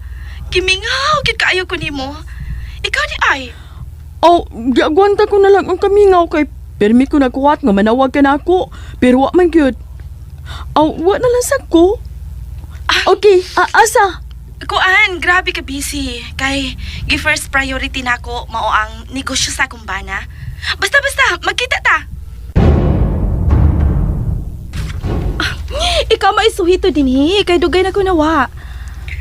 Gimingaw, gid kaayo ko nimo. Ikaw ni ay. Oh, giagwanta ko na lang ang kamingaw kay permi ko nakuhat nga manawag ka na ako. Pero wa man gyud. Oh, wa na lang sad ko. Okay, asa? Kuan, grabe ka busy. Kay gi-first priority nako mao ang negosyo sa kumbana. Basta, magkita ta. Ikaw maisuhito din kay dugay na ko nawa.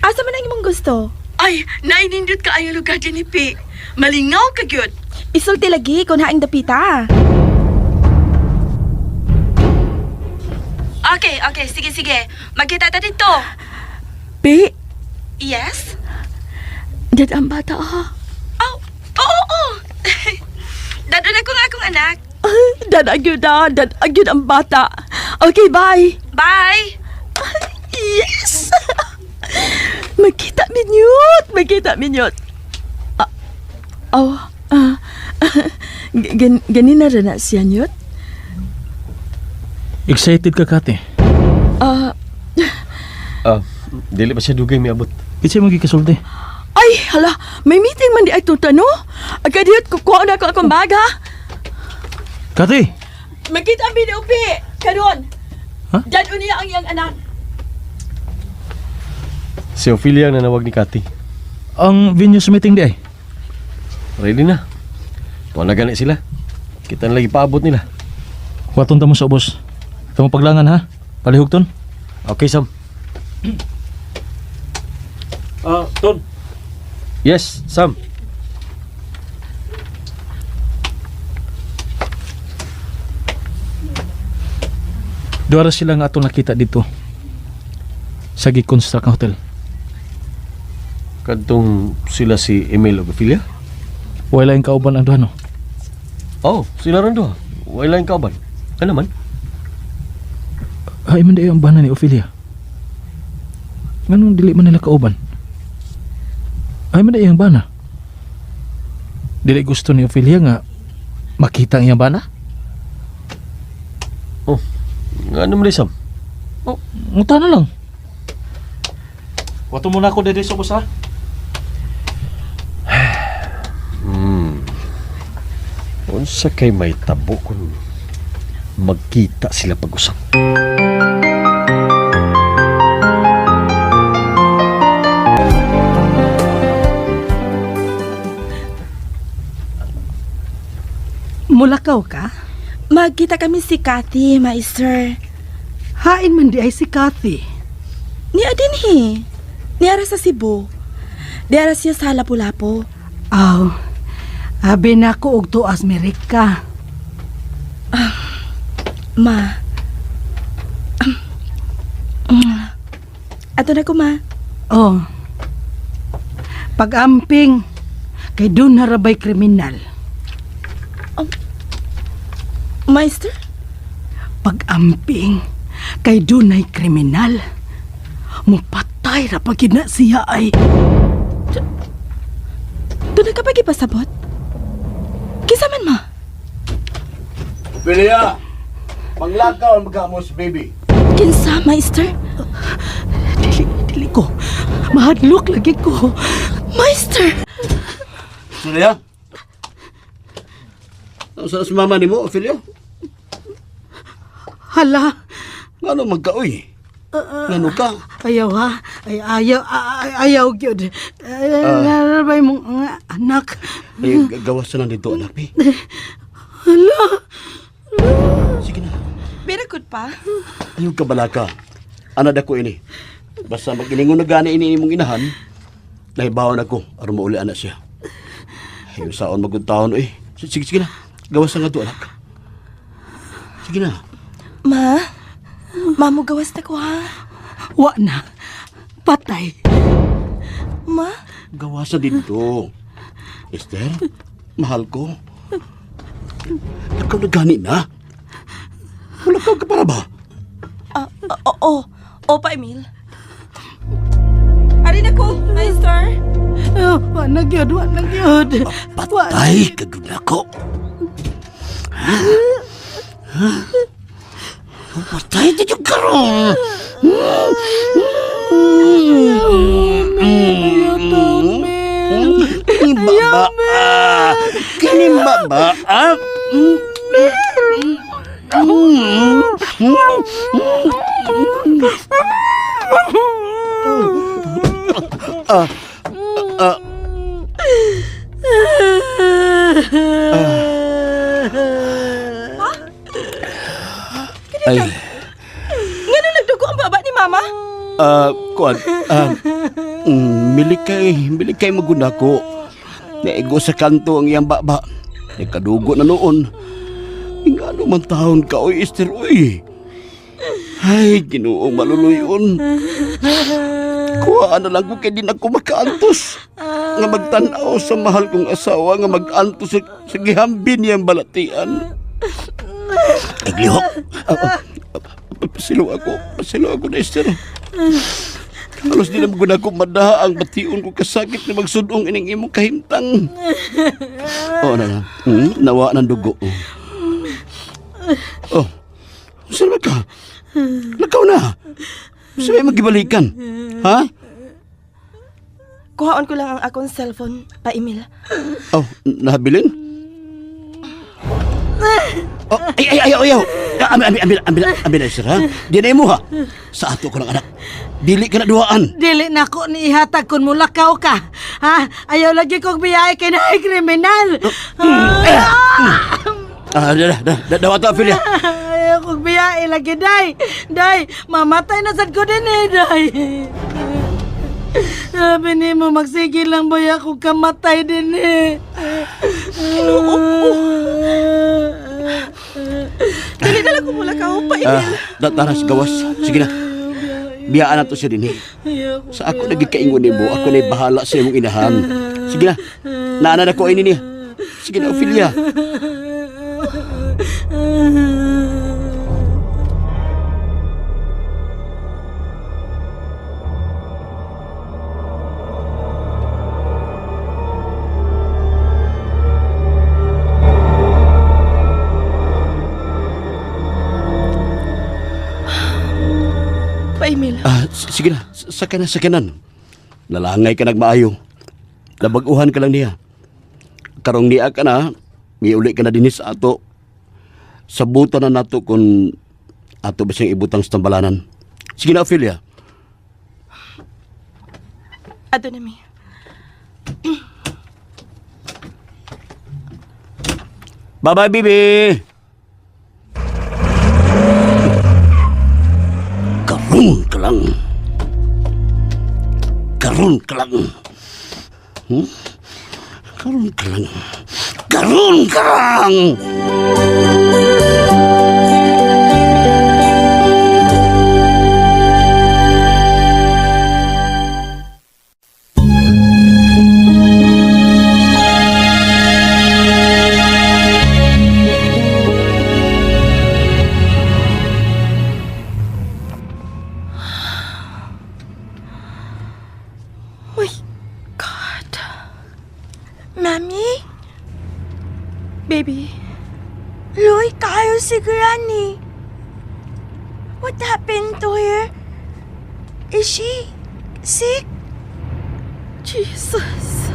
Asa man ang imong gusto? Ay, nainindot ka ayo lugar din Pi. Malingaw ka gyud. Isulti lagi kung haing dapita. Okay, sige. Magkita ta dito. Pi, Yes? dad ang bata ha. Oh, oo. Dado na ko nga akong anak. Dad agyud ang bata. Okay, bye. Bye. Yes! Magkita minyot. Ganin na rin na siya nyot? Excited ka, Kati. Dili ba siya dugay may abot? Itse mo gikasulti. Ay, hala, may meeting man di ay tuta, no? Agadiot, kukuha na ko akong baga. Kati! Magkita ang binupi, karon. Ha? Dad niya ang iyang anak. Si Ophelia ang nanawag ni Kati. Ang venue sa meeting di ay? Ready na. Tuwan na gani sila. Kita na lagi paabot nila. Waton ta mo sa ubos. Ito mo paglangan ha? Palihugton. Okay, Sam. Ton. Yes, Sam. Duara sila nga atong nakita dito sa gi-construct nga hotel. Kadtong sila si Emil ug Ophelia? Wala yung kauban ang duha, no? Oh, sila rin doon. Wala yung kauban. Ano man? Ay, man dayo ang bana ni Ophelia. Nganong dili man nila kauban? Ay, man dayo ang bana. Dili gusto ni Ophelia nga makita ang iyang bana? Oh, nga naman Sam. Oh, muta na lang. Wato muna ako dede sa busa. Unsa kay may tabo kung magkita sila pag-usap. Mulakaw ka? Magkita kami si Cathy, Maister. Hain man di ay si Cathy. Ni Adinhi. Niara sa Cebu. Diara siya sa Lapu-Lapu. Aw, abi na ko og tuas Amerika. Ma. Ato na ko, ma. Oh. Pag-amping, kay doon harabay kriminal. Meister? Pag-amping, kay doon ay kriminal. Mupatay ra pag na siya ay... Doon ka pag-ipasabot? Kisa man, ma? Ophelia! Panglakaw ang magamos, baby. Kinsa, Meister? Dili ko. Mahadlok lagi ko. Meister! Ophelia? Ano sa mama ni mo, Ophelia? Hala. Ano magkaoy? Ano ka? Ayaw ha. Ayaw gyud. Narabay mong anak. Ay, gawas na dito, anak, eh. Hala. Sige na. Birakod pa? Ayaw ka balaka. Anad ako ini. Basta mag-ilingon na gani ini mong inahan, nahibawan ako, aron mauli anak siya. Ayaw saon maguntaon, eh. Sige na. Gawas na nga to, anak. Sige na. Ma? Mamu gawas na ko, ha? Wa na. Patay. Ma? Gawas na dito. Esther, mahal ko. Ikaw na gani na. Wala ka para ba? Opa, Emil. Ari na ko, Meister. Wa na gyud. Patay kagud nako. Patay di yung karon. Kinimba. Ay. Ngano nagdugo ang baba ni Mama? Kuan. Milikay maguna ko. Naigo sa kanto ang iyang baba. Nakadugo na noon. Ingano man taon ka, oy, Esther, oy. Ay, Ginoong maluluyon. Kuhaan na lang ko kay din ako makaantos. Nga magtanaw sa mahal kong asawa nga mag-antos sa gihambin niyang balatian. Naglihok. Pasilo ako na, Esther. Halos di na maguna ko madaha ang bation ko kasakit na magsudong ining imong kahimtang. Na. Nawa ng dugo. Saan ba ka? Lakaw na. Sabay magibalikan. Ha? Kuhaon ko lang ang akong cellphone, pa Emil. Nahabilin? Ayaw. Ambil, Esther, ha? Di na mo, ha? Sa ato ko lang, anak. Dili ka na duwaan. Dili na ko ni ihatag kun mulakaw ka. Ha? Ayaw lagi kong biyay kay na kriminal. Dawat to, Ophelia. Ayaw kong biyay lagi, day. Day, mamatay na sad ko din day. Sabi ni mo, magsigil lang boy ako kamatay din Dili na lang ko mula ka pa, Emil. Taras, gawas. Sige na. Biyaan na to siya din eh. Sa ako nagikaingon ni mo, ako na bahala sa imong inahan. Sige na. Naana na ko ini niya. Sige na, Ophelia. Pa, Emil. Sige na, sakanan. Lalangay ka nagmaayo. Nabaguhan ka lang niya. Karong niya ka na, miuli ka na din sa ato. Sabutan na nato kung ato ba siyang ibutang sa tambalanan. Sige na, Ophelia. Ato na mi. Bye-bye, baby! Karun ka lang. Karun ka lang. Karun ka lang. Karun ka lang! Mami? Baby. Luy kayo si Granny. What happened to her? Is she sick? Jesus.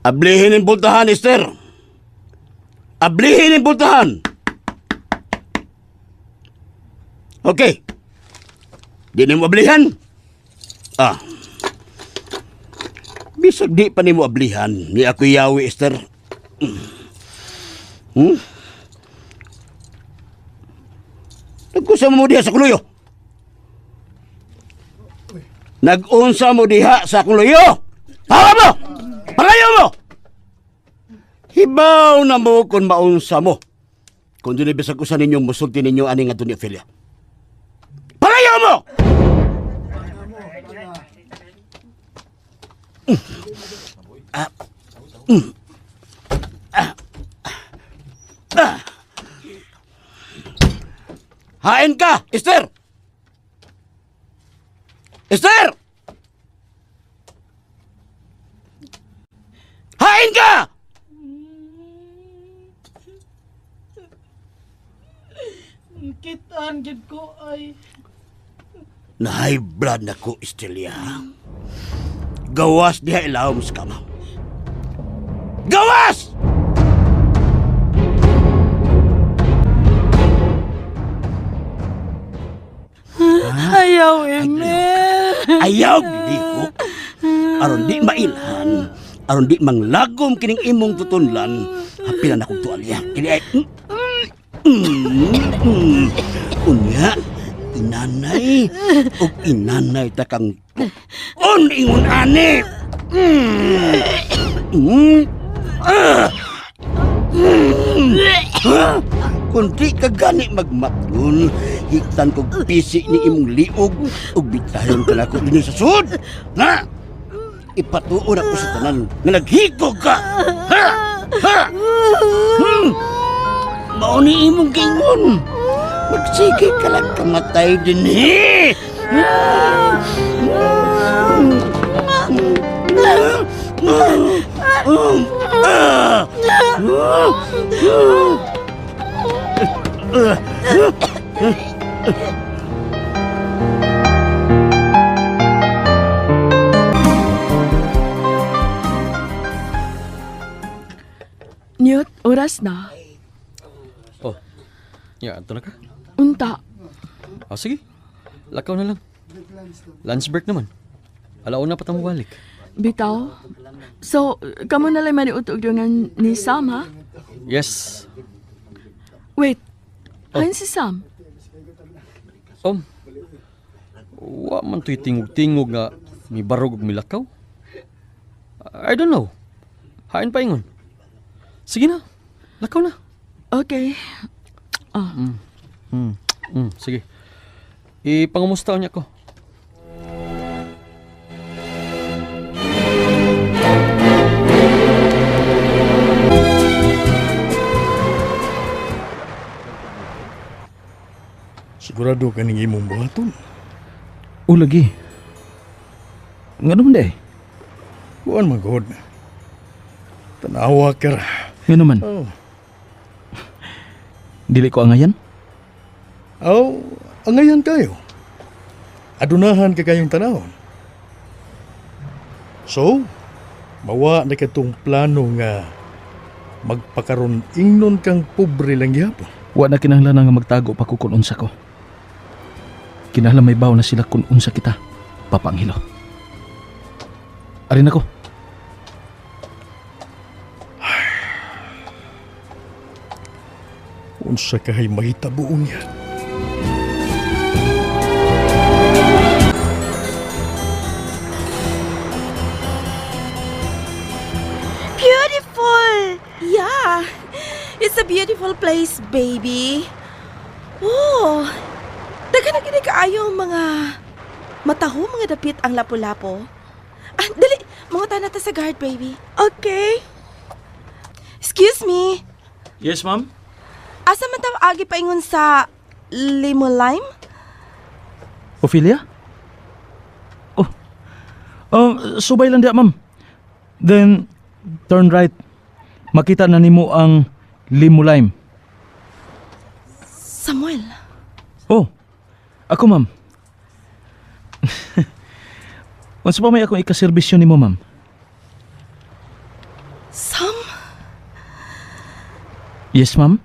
Ablihin ang bultahan, Esther! Ablihin ang bultahan! Okay. Di na mo ablihan? Bisag di pa ni mo ablihan, ni ako yawi, Esther. Nagkusa mo diha sa kuluyo. Nag-unsa mo diha sa kuluyo. Hawa mo! Palayo mo! Hibaw na mo kung maunsa mo. Kung doon ibisag usan ninyong musulti ninyo aning nga ni Ophelia. Palayo mo! Hain ka, Esther! Esther! Hain ka! Kitaan gid ko ay. Na-high blood na ko, Estelia. Gawas diha ilawom sa kama. Gawas! Ayaw, Emil. Ayaw, bilihok. Aron di mailhan. Aron di manglagom kining imong tutunlan. Hapilan akong tuwalya. Kini ay... Unya, inanay. O inanay takang tuon ingon ani. Kung di ka gani magmatun, hiktan kong pisi ni imong liog o bitayon ka na ako din sa sud. Na! Ipatuon ako sa tanan na naghigog ka. Ha! Ha! Mauni imong gingon. Magsige ka lang kamatay din eh. Newt, oras na. Oh, ya, ito na ka. Unta. Sige, lakaw na lang. Lunch break naman. Alauna pa tamo balik. Bitaw. So, kamo na lang maniutog yung ni Sam, ha? Yes. Wait. Ayun si Sam. Wa man to'y tingog-tingog nga may barog ug milakaw. I don't know. Hain pa ingon. Sige na. Lakaw na. Okay. Sige. Ipangumusta niya ko. Sigurado ka ning imong buhaton. O lagi. Nga naman day. Kuan magod. Tanawa ka ra. Nga naman. Oh. Dili ko angayan. Oh, angayan kayo. Adunahan ka kayong tanahon. So, mawa na katong plano nga magpakaroon ingnon kang pobre lang gyapon. Wa na kinahanglan nga magtago pa ko kung unsa ko. Kinahanglan may baw na sila kung unsa kita, Papa Anghelo. Arin ako. Unsa kahay mahitabuon niya. Beautiful! Yeah, it's a beautiful place, baby. Oh, daga na gini kaayo mga mataho, mga dapit ang lapu-lapo. Dali, mga tanata sa guard, baby. Okay. Excuse me, Yes, ma'am? asa man tayo agi paingon sa limo lime? Ophelia? Oh. Subay lang diya, ma'am. Then, turn right. Makita na nimo ang Limo Lime. Samuel. Oh, ako, ma'am. Unsa pa may akong ikaserbisyo nimo, ma'am? Sam? Yes, ma'am?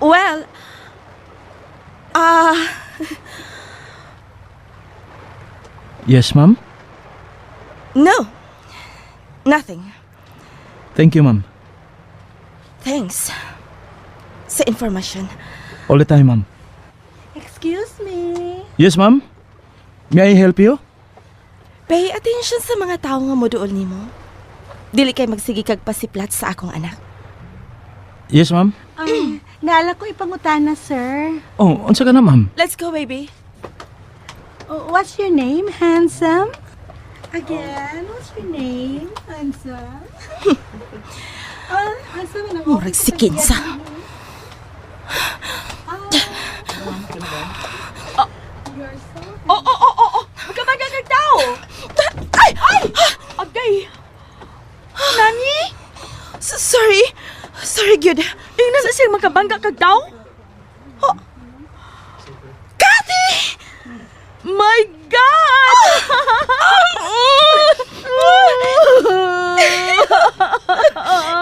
Well, Yes, ma'am? no. Nothing. Thank you, ma'am. Thanks. Sa information. All the time, ma'am. Excuse me. Yes, ma'am? May I help you? Pay attention sa mga tao nga moduol nimo. Dili kay magsigi kag pasiplat sa akong anak. Yes, ma'am? Naala ko ipangutana, sir. Oh, unsa ka na, ma'am? Let's go, baby. What's your name, handsome? Again, what's your name, handsome? Murag si Kinsa. Magkamaga kag tao. Ay! Agay! Nani? Sorry. Sorry, Gyud. Tingnan sa siyang magkabangga kag tao? Kati! My God!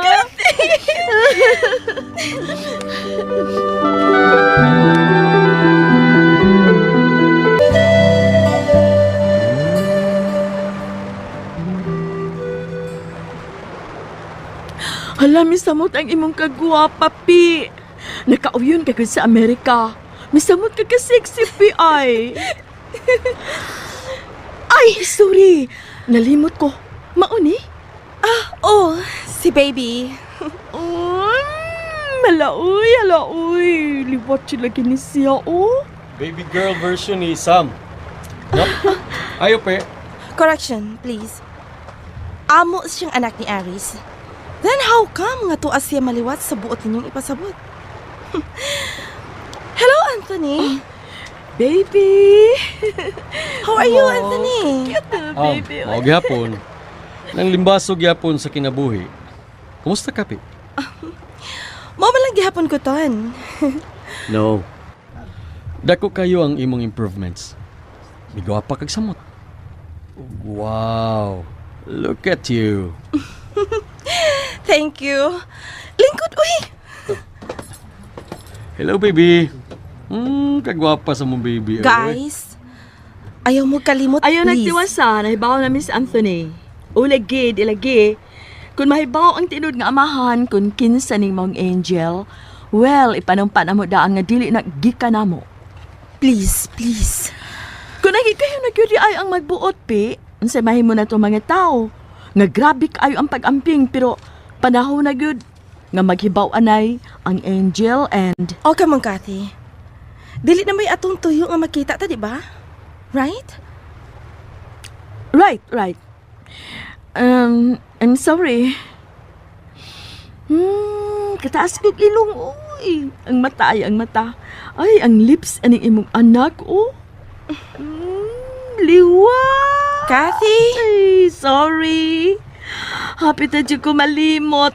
Kati! Hala, misamot ang imong kagwapa, Pi. Nakauyon ka sa Amerika. Misamot ka sexy, Pi, ay. Ay, sorry. Nalimot ko. Mauni? Si baby. Malaoy, halaoy. Liwat sila gini siya, oh. Baby girl version ni Sam. No? Ayo, pe. Correction, please. Amo siyang anak ni Aris. Then how come nga tuas siya maliwat sa buot ninyong ipasabot? Hello, Anthony. Baby. How are you, Anthony? Cute na, baby. Mao gyapon. Nang limbasog gyapon sa kinabuhi. Kumusta ka, pe? Mo man lang gihapon ko ton. No. Dako kayo ang imong improvements. Migawa pa kag samot. Wow. Look at you. Thank you. Lingkod, uy. Hello, baby. Kagwapa sa mong baby. Guys, ayaw mo kalimot, Ayaw please. nagtiwasa, nahibaw na Miss Anthony. O lagi, di lagi. Kung mahibaw ang tinod nga amahan, kung kinsa ning mong angel, well, ipanumpa na mo daan nga dili na gika na mo. Please, please. Kung naging kayo nagyuri ay ang magbuot, Pi, unsay mahimo na to mga tao. Nga grabe kayo ang pag-amping, pero panahon na gyud nga maghibaw anay ang angel and... Okay mong Kathy. Dili na may atong tuyo nga makita ta, di ba? Right? Right. I'm sorry. Kataas kong ilong, uy. Ang mata. Ay, ang lips aning imong anak, oh. Liwa. Kathy? Ay, sorry. Happy ta dyan ko malimot.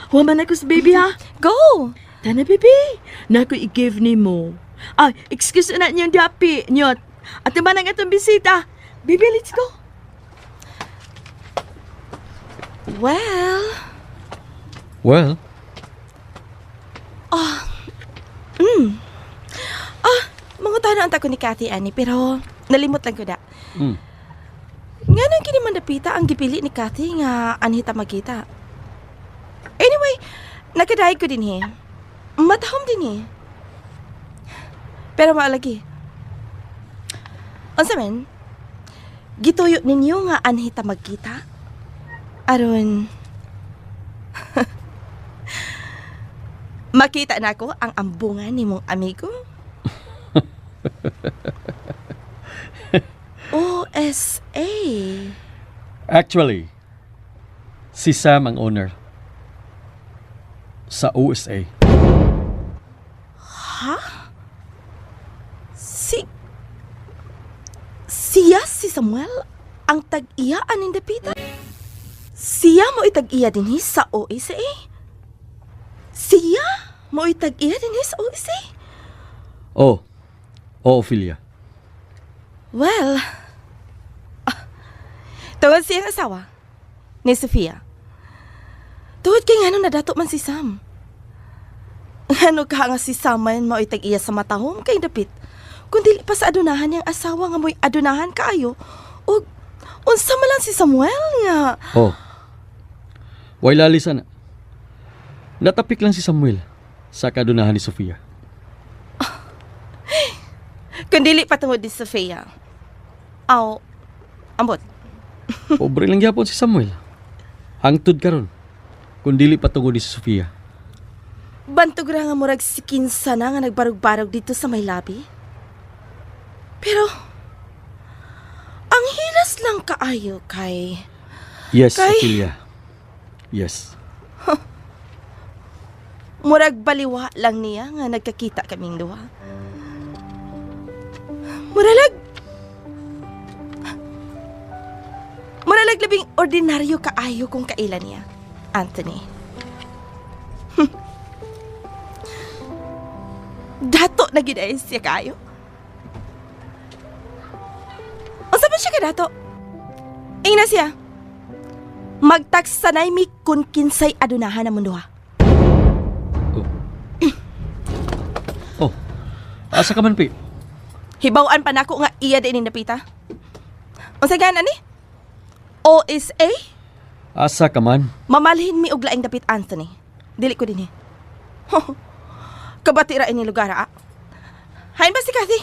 Huwaman ako sa baby, ha? Go! Tana, baby. Naku, i-give ni mo. Ay, excuse na niyong dapi, nyot. At naman ang atong bisita. Baby, let's go. Well... mga tanong ang tako ni Kathy, Ani, pero nalimot lang ko da. Nga nang kini man napita ang gipili ni Kathy nga anhita magkita. Anyway, nakadaig ko din Matahom din Pero maalagi. Unsa men? Gituyo ninyo nga anhita magkita? Aron makita na ko ang ambungan ni mong amigo? OSA. Actually, si Sam ang owner sa USA. Ha? Siya si Samuel ang tag-iya aning dapita? Siya mo itag-iya din sa OSA? Siya mo itag-iya din sa OSA? Oo, Ophelia. Well, tungod siyang asawa ni Sofia. Tungod kay ngano nadato man si Sam. Ngano ka nga si Sam man mo itag-iya sa matahom kay dapit. Kung dili pa sa adunahan niyang asawa nga mo'y adunahan kaayo, o unsa man lang si Samuel nga. Oh, way lalisan. Natapik lang si Samuel sa kadunahan ni Sofia. Kung dili pa tungod ni Sofia. Ambot. Pobre lang gyapon si Samuel. Hangtod karon. Kung dili pa tungod ni Sofia. Bantog ra nga murag si kinsa na nga nagbarog-barog dito sa may labi. Pero ang hilas lang kaayo kay... Yes, Ophelia. Yes. Murag baliwa lang niya nga nagkakita kaming duha. Muralag labing ordinaryo kaayo kung kailan niya, Anthony. Dato na giday siya kaayo. Unsa ba siya ka dato? Ingna siya. Magtaksanay mi kun kinsay adunahan na munduha. Oh, asa ka man, Pi? Hibawan pa nako nga iya din ni napita. Unsa gana ni? OSA? Asa ka man? Mamalhin mi og laing dapit, Anthony. Dili ko din Kabatira ini lugar, Hain ba si Kathy?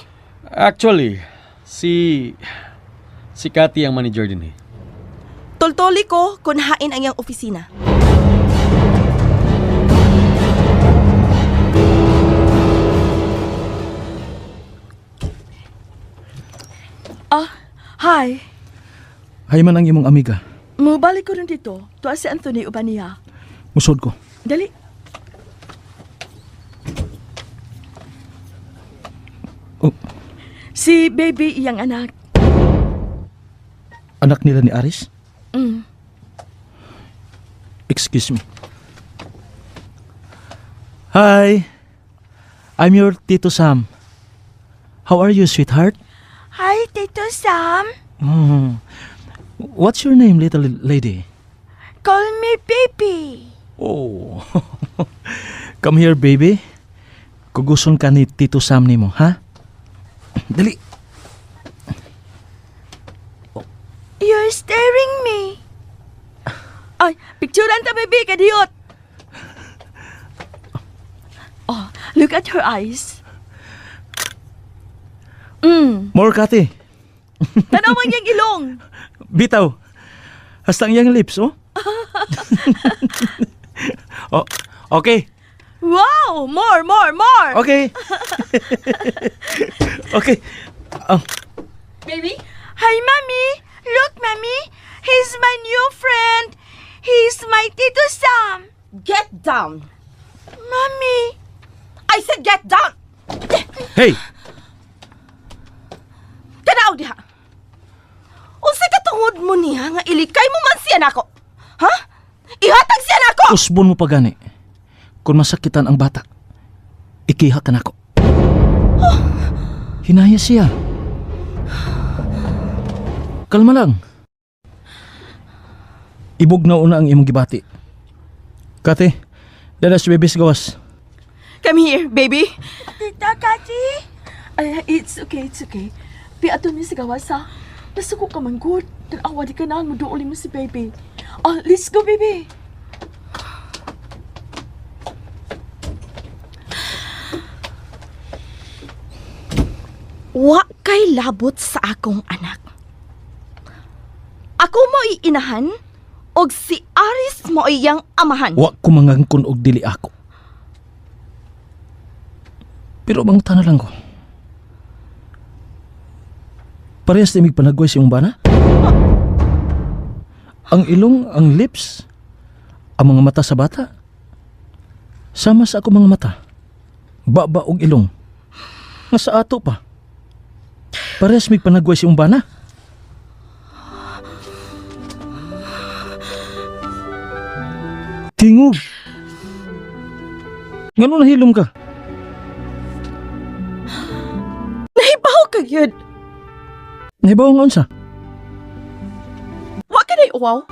Actually, si Cathy ang manager din Tultoli ko kung hain ang iyang opisina. Hi. Hay man ang imong amiga. Mubalik ko rin dito. Tuwa si Anthony uban niya. Musod ko. Dali. Oh, Si baby iyang anak. anak nila ni Aris? Mm. Excuse me. Hi. I'm your Tito Sam. How are you, sweetheart? Hi, Tito Sam. What's your name, little lady? Call me baby. Oh. Come here, baby. Kuguson ka ni Tito Sam nimo, ha? Dali. You're staring me. Ay, Picturean ta, baby, kadiyot. Oh, look at her eyes. More, Kati. Tanaw ang iyang ilong. Bitaw. Hasta ang iyang lips, oh. Oh, okay. Wow! More! Okay. Okay. Baby? Hi, Mommy. Look, Mommy. He's my new friend. He's my Tito Sam. Get down. Mommy. I said get down. Hey! Tanaw diha. Unsay katungod mo niya nga ilikay mo man siya nako? Ha? Ihatag siya nako. Usbon mo pa gani. Kung masakitan ang bata, ikiha ka nako. Hinaya siya. Kalma lang. Ibog na una ang imong gibati. Kati, dadas bebes gawas. Come here, baby. Tita Kati. It's okay. Piato ni si gawas, ha? Nasuko ka man, good. Tanawa di ka na, maduuli mo si baby. Let's go, baby. Wa kay labot sa akong anak. Ako mo iinahan og si Aris mo iyang amahan. Wa ko mangangkon og dili ako. Pero mangutan na lang ko. Parehas na panagway si bana? Ang ilong, ang lips, ang mga mata sa bata. Sama sa ako mga mata. Baba og ilong. Nga sa ato pa. Parehas may panagway si bana? Tingog. Ngano nahilom ka? Nahibaw ka, yun. Nahibaw nga unsa? Wa ka na uwaw.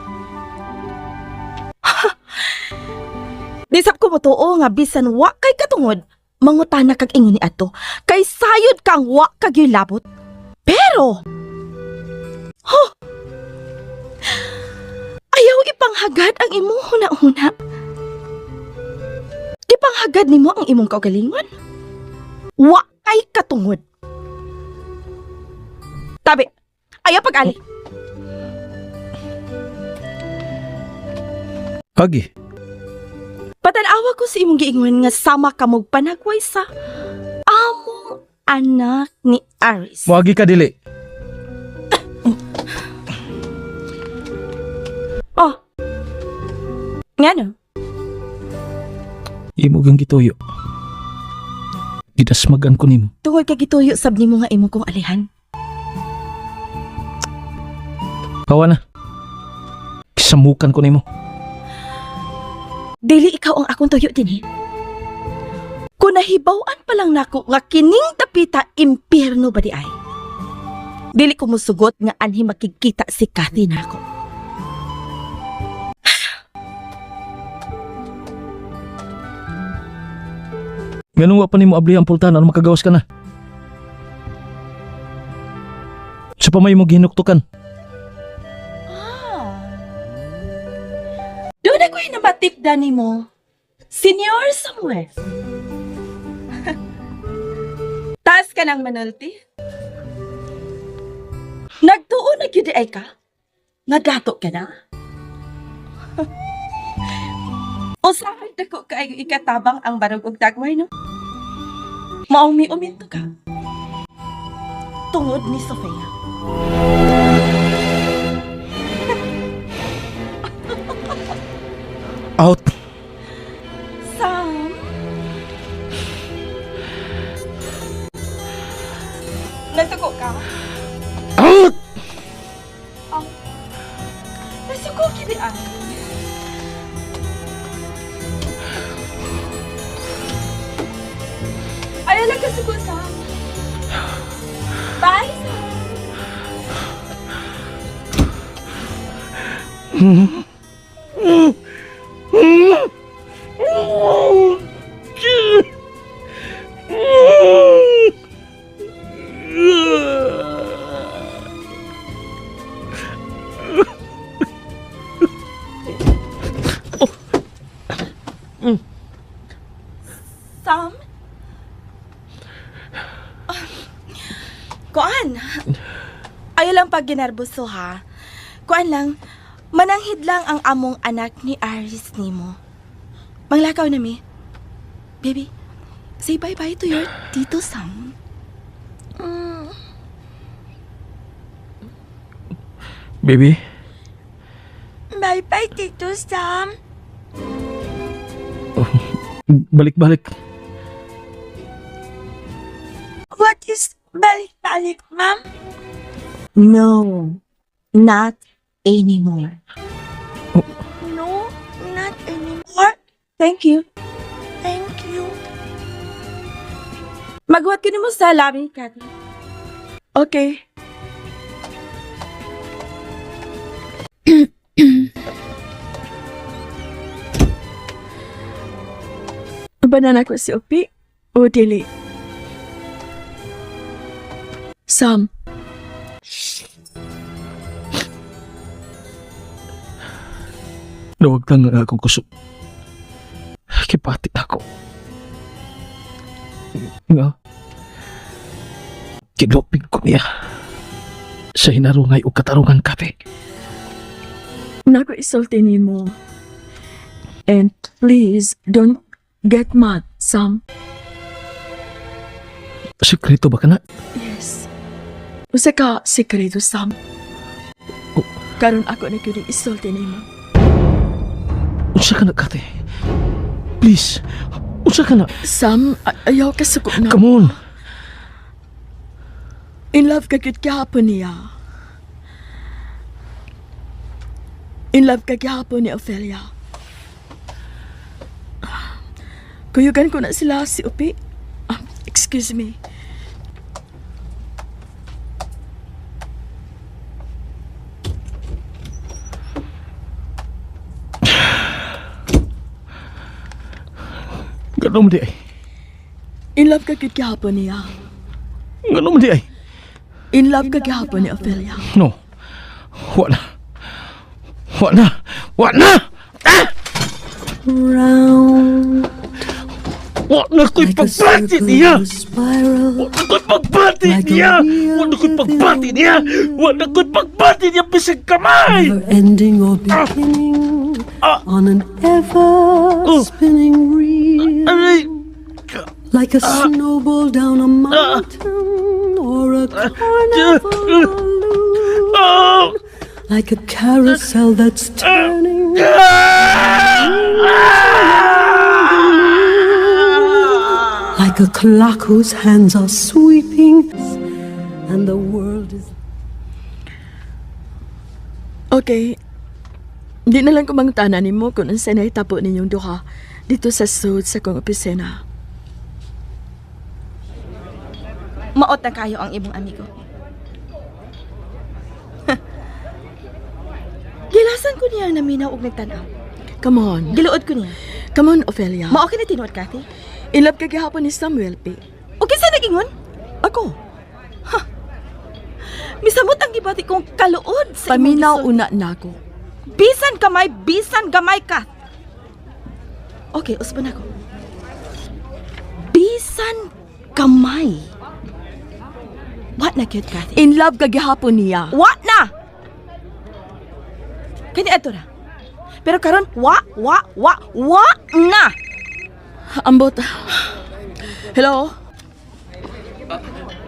Disap ko mo tuo nga bisan wa kay katungod, mangutana kag ingon ni ato, kay sayod kang wa kag labot. Pero, ayaw ipanghagad ang imong huna-huna. Ipanghagad nimo ang imong kaugalingon. Wa kay katungod. Tabi, ayaw pag-ali. Agi. Patanawa ko sa imong giingon nga sama ka mog panagway sa among anak ni Aris. Wagi ka dili. Oh. Ngano? Imo gang gituyo. Gidasmagan ko nimo. Tungod kay gituyo sab nimo nga imo kong alihan. Kawa na. Kisamukan ko nimo. Dili ikaw ang akong tuyo din, eh. Kung nahibawan pa lang nako nga kining dapita impyerno ba di ay? Dili ko musugot nga anhi makikita si Kathy nako. Ganun wa pa nimo abli ang pultahan aron makagawas ka na. Sa pamay mo gihinuktukan. Doon ako hinabatikda ni mo, Senior Samuel. Taas ka ng manalti. Nagtuon na gyud ay ka? Nagato ka na? Usahay dako kayo ikatabang ang barog og dagway, no? Maumi uminto ka. Tungod ni Sofia. Out. Sam? Nasuko ka? Out! Nasuko kini ay. Ayaw lang kasuko, Sam. Bye, Sam. Kuan. Ayaw lang pag ginerboso ha. Kuan lang, mananghid lang ang among anak ni Aris nimo. Manglakaw na mi. Baby, say bye-bye to your Tito Sam. Baby, Bye-bye, Tito Sam. balik-balik. What is balik-balik, ma'am? No, not anymore. No, not anymore. Thank you. Thank you. Maghuwat ka mo sa labi, Kathy. Okay. Banana ko si Opi o dili? Sam. Nawag lang nga akong kusog. Kipati ako. Nga. Kinopig ko niya. Sa hinarungay o katarungan kate. Naku isulti ni mo. And please, don't get mad, Sam. Sekreto ba ka na? Yes. Usa ka sekreto, Sam. Karon ako na kuning isulti ni mo. Unsa ka na kate? Please. Unsa ka na? Sam, ayaw ka suko na. Come on. In love ka gyud kahapon niya. In love ka kahapon ni Ophelia. Kuyugan ko na sila si Upi. Excuse me. Ganun mo di ay. In love ka gyud kahapon niya. Ganun mo di ay. In love ka kahapon ni Ophelia. No. Wala. Wala. Wala. Ah! Round Wala ko'y pagbati niya! Wala ko'y pagbati niya! Wala ko'y pagbati niya! Wala ko'y pagbati niya bisig kamay! never ending or beginning on an ever spinning reel. Aray! Like a snowball down a mountain or a carnival balloon. Like a carousel that's turning. Like a clock whose hands are sweeping and the world is... Okay. Di na lang ko mangutanan ni mo kung ansa na itapo ninyong duha dito sa sud sa kong opisina. Maot na kayo ang imong amigo. Gilasan ko niya ang naminaw og nagtanaw. Come on. Giluod ko niya. Come on, Ophelia. Mao ka na tinuod, Kathy. In love ka gihapon ni Samuel, P. O kinsa nagingon? Ako. Misamot ang gibati kong kaluod sa Paminaw imong una na ako. bisan gamay ka. Okay, usban ako. Bisan gamay. What na cute, Kathy? In love ka gihapon niya. What na? Kani ato na. Pero karon wa na. Ambot. Hello?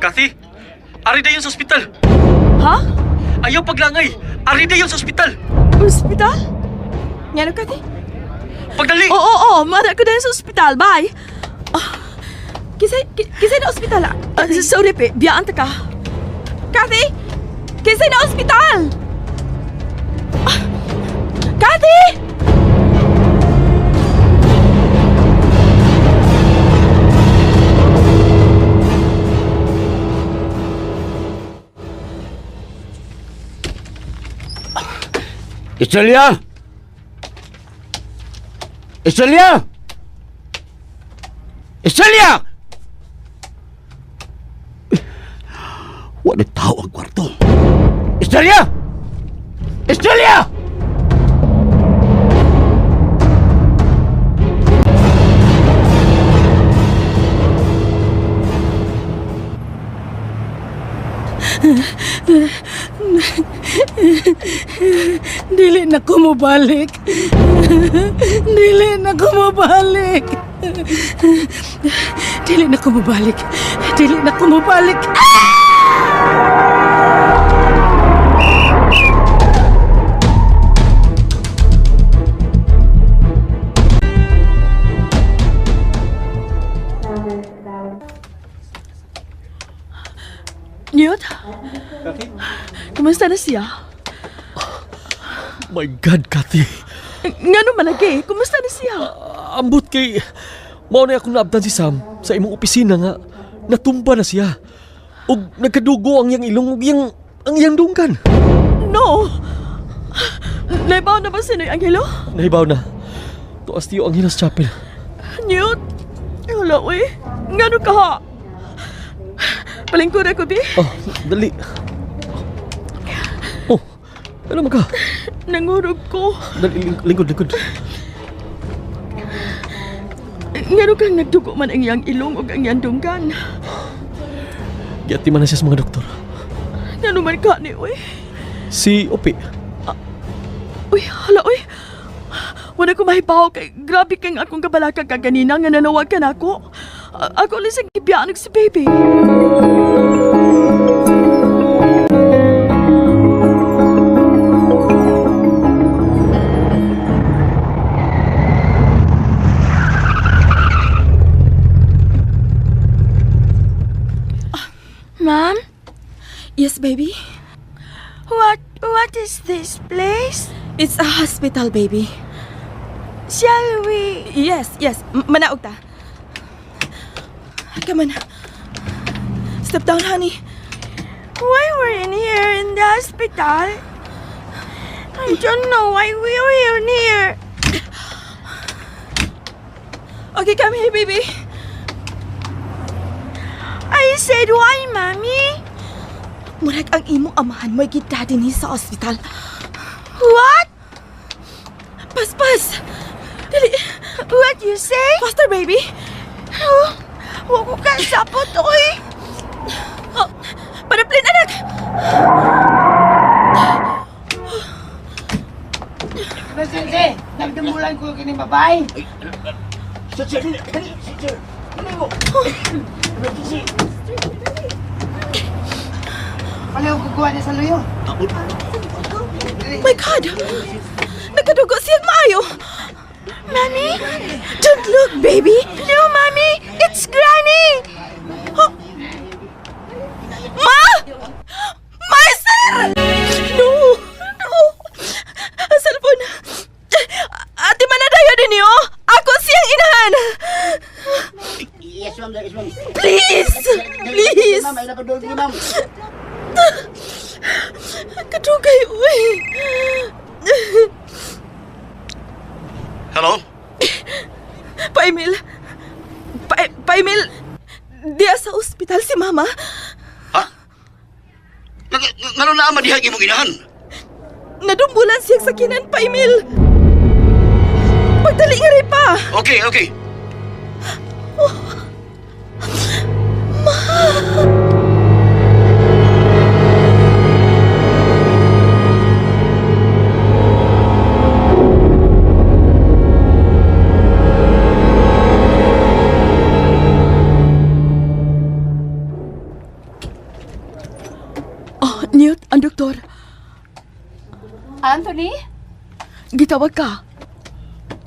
Kathy, ari dayon sa ospital. Ha? Ayaw paglangay. Ari dayon sa ospital. Hospital? Ngano, Kathy? Pagdali. Oo, mara ko din sa ospital. Bye. Kisay na ospital ah. Sorry, P. Biyaan ta ka. Kathy! Kisay na ospital! Kathy! Estelia! Estelia! Estelia! Wala tao ang kwarto. Estelia! Estelia! Dili na ko mabalik. Dili na ko mabalik. Dili na ko mabalik. Dili na ko mabalik. Newt? Kumusta na siya? My God, Kathy. Nga no malagi, kumusta na siya? Ambot kay... Mao na akong naabtan si Sam sa imong opisina nga. Natumba na siya. Ug nagkadugo ang iyang ilong ug ang iyang dunggan. No! Naibaw na ba si Noy Angelo? Nahibaw na. Tuas tiyo ang Hilas Chapel. Newt? Wala, uy. Nga no ka ha? Palingkod ako, Bi. Oh, dali. Oh, ano mo ka? Nangurog ko. Dali, lingkod. Nga kang nagdugo man ang iyang ilong o ang iyang dunggan. Giyati man na siya sa mga doktor. Nga naman ka ni, uy. Si Opi. Uy, hala, uy. Wala ko mahibaw kay grabe kang akong kabalaka kaganina nga nanawag ka na ako. Ako lang sa kibiyanog si baby. Mom? Yes, baby? What is this place? It's a hospital, baby. Shall we? Yes. Manaog ta. Come on. Step down, honey. Why we're in here in the hospital? I don't know why we're in here. Okay, come here, baby. I said why, Mommy? Murag ang imong amahan mo'y gidda dinhi sa ospital. What? Pas! Dali! What you say? Faster, baby! Huwag ko ka sapot, oy! Oh, panaplin, anak! Presidente, nagdumulan ko kini babay. Sir, dali. Ano ko kuha niya sa luyo? My God! Nagkadugo siyang maayo! Mommy? Don't look, baby! No, Mommy! It's Granny! Huh? Ma! Ma, sir! No! Ang cellphone! Ate manadayo din niyo! Ako siyang inahan! Yes, ma'am. Please! Please! Ma'am, ay napadol ko, ma'am. Kadugay, uy! Hello? Paimil! Paimil! Diya sa ospital si Mama. Ha? Ngano na ama dihagi mo ginahan? Nadumbulan siyang sakinan, Paimil! Pagdali nga rin pa! Okay. Newt, ang doktor. Anthony? Gitawag ka.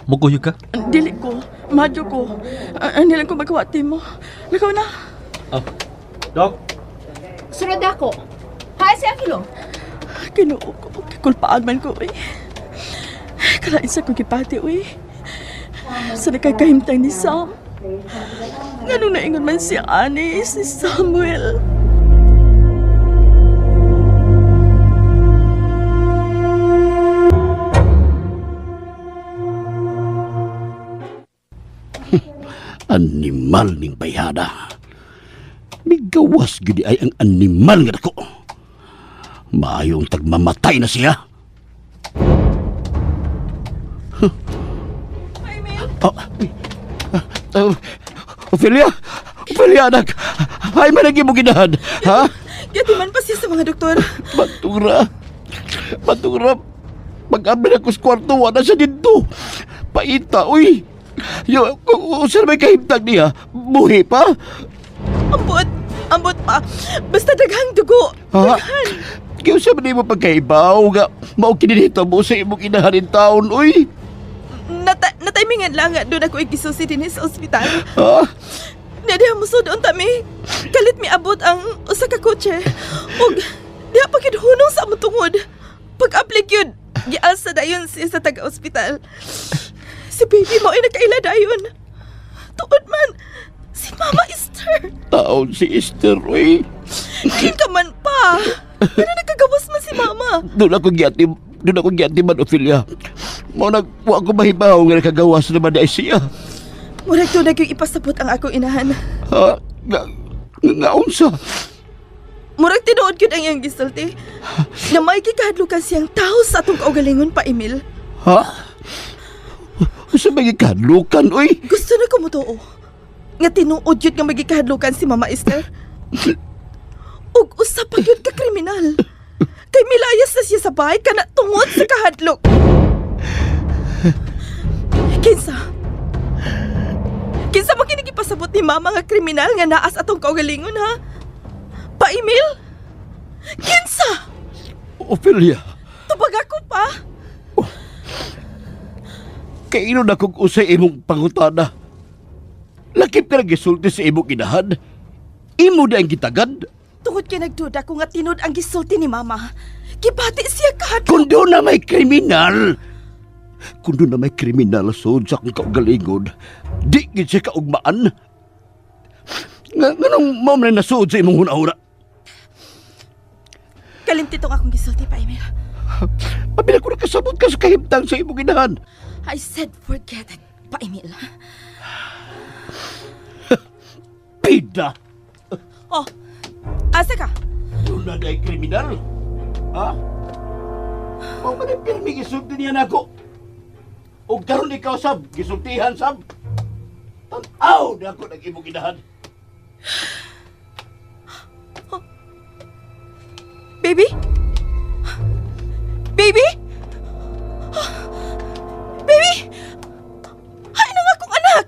Muguyog ka? Dili ko. Madyo ko. Dili ko magkawati mo. Lakaw na. Doc? Sunod ako. Hi, si Angelo. Kinuo ko. Kikulpaan man ko, uy. Kalain sa kong kipati, uy. Sa nakakahimtang ni Sam. Ganun naingon man si Ani, si Samuel. Animal ning bayhada. Bigawas gidi ay ang animal nga dako. Maayong tagmamatay na siya. Ophelia, anak. Ay, managi mo ginahan. Ha? Gatiman pa siya sa mga doktor. Matura. Mag-abin ako sa kwarto, wala siya dito. Paita, uy. Yo, kung saan may kahimtang niya, buhi pa? Ambot pa. Basta daghang dugo. Ha? Kaya saan mo pagkaibaw nga, maukininita mo sa imong inahanin taon, uy. Natimingan lang nga doon ako igisusi din sa ospital. Ha? Nadiha mo doon tami. Kalit mi abot ang usa ka kotse. Ug diha pa gid hunong sa among tungod. Pag-aplik yun, gialsa dayon siya sa taga-ospital. Si baby mo ay nagkaila dayon. Tuod man, si Mama Esther. Taon si Esther, uy. King ka man pa. Ano nagkagawas man si Mama? Doon ako gyati man, Ophelia. Wa ko mahibaw nga nakagawas naman na siya. Murag to na yung ipasabot ang akong inahan. Ha? Nga unsa? Murag tinuod yun ang iyang gisulti. Na may gikahadlukan siyang tao sa atong kaugalingon pa, Emil. Ha? Sa may gikahadlukan, uy? Gusto na ko mo to, nga tinuod yun nga magikahadlukan si Mama Esther. Ug usa pa yun ka kriminal. Kay milayas na siya sa bahay ka na tungod sa kahadlok. Kinsa mo kinigipasabot ni Mama nga kriminal nga naas atong kaugalingon, ha? Pa, Emil? Kinsa? Ophelia. Tubag ako pa? Kay ino na kung usay imong pangutana. Lakip ka nagisulti sa imong inahan. Imo na ang gitagad. Tungod kay nagduda ko nga tinod ang gisulti ni Mama. Kibati siya kahadlok. Kung doon na may kriminal. Kung doon na may kriminal sod sa akong kaugalingon, di gid siya kaugmaan. Nganong mo man nasuod sa imong hunahura? Kalimtitong akong gisulti pa, Emil. Mabila ko nakasabot ka sa kahimtang sa imong inahan. I said forget it, pa, Emil. Pida! Oh, asa ka? Doon na dahil kriminal. Ha? O ba na pirmi gisulti niyan ako? O karon ikaw, Sab, gisultihan, Sab. Tan-aw na ako nag-imong inahan. Baby? Baby? Baby? Ay na nga akong anak!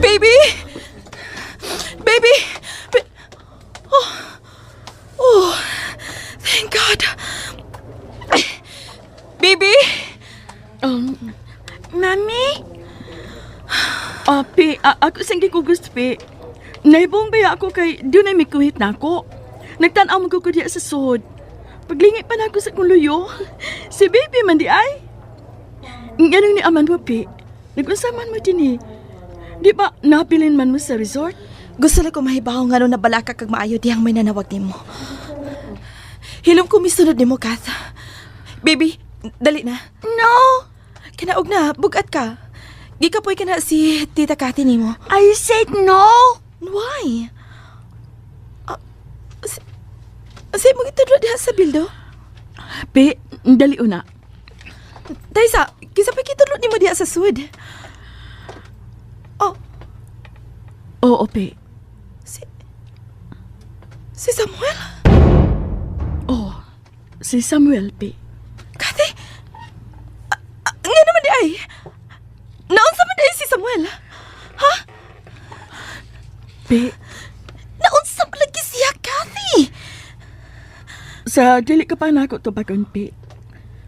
Baby? Baby? Oh, thank God. Baby? Mami? Pi, ako sang gigugusto, Pi. Naibong baya ako kay di na may kuhit na ako. Nagtanaw mo ko diya sa sod. Paglingi pa na ako sa kong luyo. Si baby man di ay. Ganun ni aman mo, Pi. Nag-usaman mo din eh. Di ba napilin man mo sa resort? Gusto na ko mahibaw nga na balaka kag maayo diyang may nanawag nimo. Hilom ko misunod nimo, Kath. Baby, dali na. No! Kinaog na, bugat ka. Gikapoy ka na si Tita Cathy nimo. I said no! Why? Say mo itudlo diha sa bildo? Pi, dali una. Daysa, kisa pa kitudlo nimo diha sa sud. Oo, Pi. Si Samuel? Oh, si Samuel, Pi. Cathy? Nga naman di ay. Naunsa man di ay si Samuel? Ha? Pi, naunsa man lagi siya, Cathy? sa dili ka pa na ako tubagon, Pi.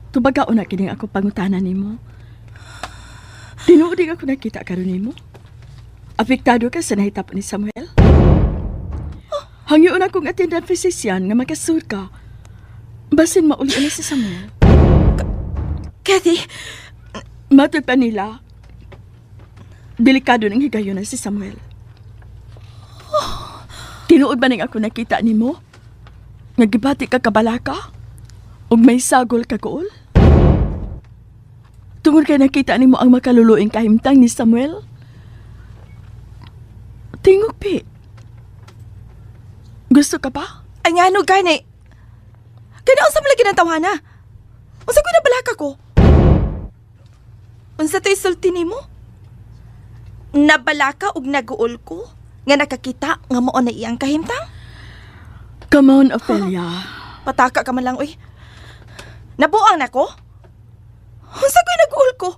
Tubagaon na kining ako pangutanan nimo. Tinuod ako nakita karon nimo. Apektado ka sa nahitap ni Samuel? Hangyoon akong attendant physician nga makasur ka. Basin mauli na si Samuel. Cathy? Matod pa nila, delikado ng higayon na si Samuel. Tinuod ba ning ako nakita ni mo? Nagibati ka kabalaka? O may sagol ka kool? Tungod kay nakita ni mo ang makaluluing kahimtang ni Samuel? Tingog, Pi. Gusto ka pa? Ay nga, no, gani. Kaya unsa mo lagi ng tawhana? Unsa ko na balaka ko? Unsa to'y sulti nimo? Nabalaka og naguol ko nga nakakita nga mao na iyang kahimtang? Come on, Ophelia. Pataka ka man lang, uy. Nabuang na ko? Unsa ko'y naguol ko?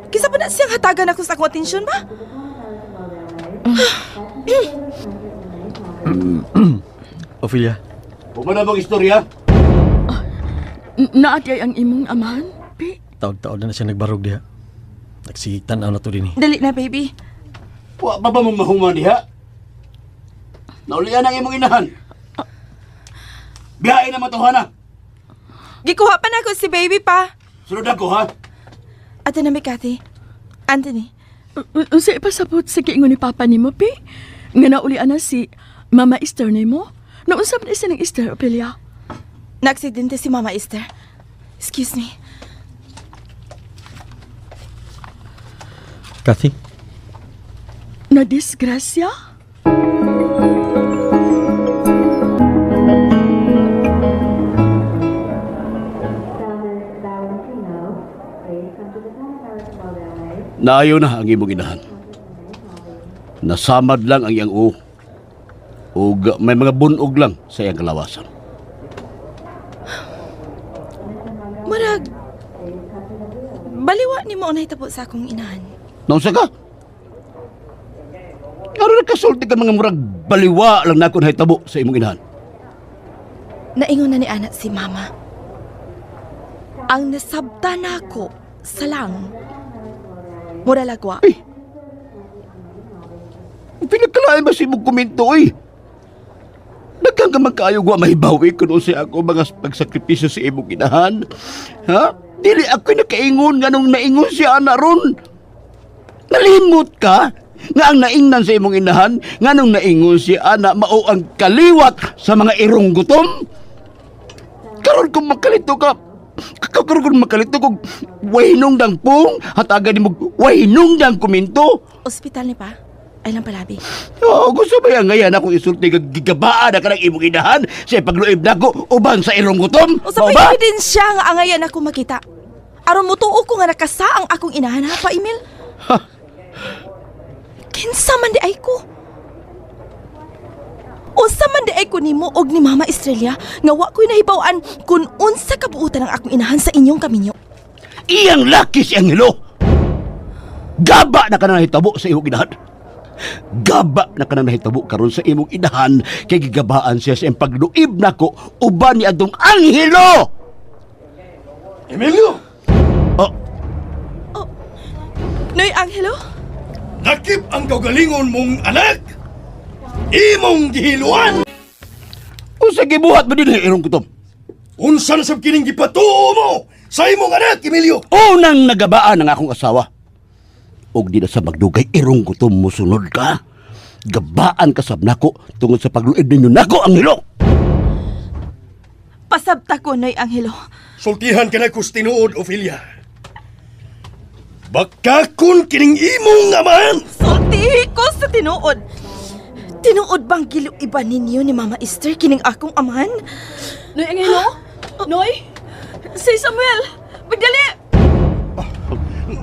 Kisa pa na siyang hatagan ako sa akong atensyon ba? Ophelia. Pumana mong istorya? Naatay ang imong amahan, Pi. Taon-taon na siya nagbarog diha. Nagsigitan na to din eh. Dali na, baby. Wa pa ba mong mahuman diha? Naulian ang imong inahan. Biyahe na matuha na. Gikuha pa na ako si baby pa. Sunod ako ha. Ato na, Mikati. Anthony. Unsa ipasabot sa kiingon ni Papa nimo, Pi? Nga naulian na si Mama Esther nimo? Naunsa man isa ng Esther, Ophelia? Naaksidente si Mama Esther. Excuse me. Kathy? Nadisgrasya? Naayo na ang imong inahan. Nasamad lang ang iyang uo. Ug may mga bunog lang sa iyang kalawasan. Murag, baliwa ni mo na hitabo sa akong inahan. Naunsa ka? Ano nakasulti ka mga murag baliwa lang na ako nahitabo sa imong inahan? Naingon na ni anak si Mama. Ang nasabta na ako sa lang. Mura lagwa. Pinagkalain ba si imong komento eh? Nagkang ka magkaayo wa mahibawi kuno sa ako mga pagsakripisyo sa imong inahan. Ha? Dili ako nakaingon nganong naingon siya ana ron. Nalimot ka nga ang naingnan sa imong inahan nganong naingon siya ana mao ang kaliwat sa mga irong gutom. Karon kung makalito ka, karon kung makalito kog wahinong dang pong hatagan nimo wahinong dang komento. Ospital ni pa? Ay lang palabi. Oh, gusto ba yan ngayon akong isulti kag gigabaan na kanang imong inahan sa pagluib nako uban sa irong gutom? O sa may ebidensya nga angayan ako makita. Aron mo tuo ko nga nakasa ang akong inahan ha pa, Emil? Kinsa man di ay ko? Unsa man di ay ko nimo og ni Mama Estrella nga wa ko'y nahibaw-an kung unsa kabuutan ang akong inahan sa inyong kaminyo. Iyang laki si Angelo. Gaba na ka na nahitabo sa imong inahan. Gaba na ka na nahitabo karon sa imong inahan kay gigabaan siya sa iyang pagluib nako uban ni adtong Angelo. Emilio! Noy Angelo? Nakip ang kaugalingon mong anak! Imong gihiluan! Unsa gibuhat mo din irong gutom? Unsa na sab kining gipatuo mo sa imong anak, Emilio? Unang nagabaan ang akong asawa. Og di na sa magdugay irong gutom mo sunod ka. Gabaan ka sab nako tungod sa pagluib ninyo nako Angelo. Pasabta ko, Noy Angelo. Sultihan ka na kus tinuod, Ophelia. Bakakon kining imong amahan! Sultihi ko sa tinuod. Tinuod bang giluiban ninyo ni Mama Esther kining akong amahan? Noy Angelo? Noy? Si Samuel! Magdali!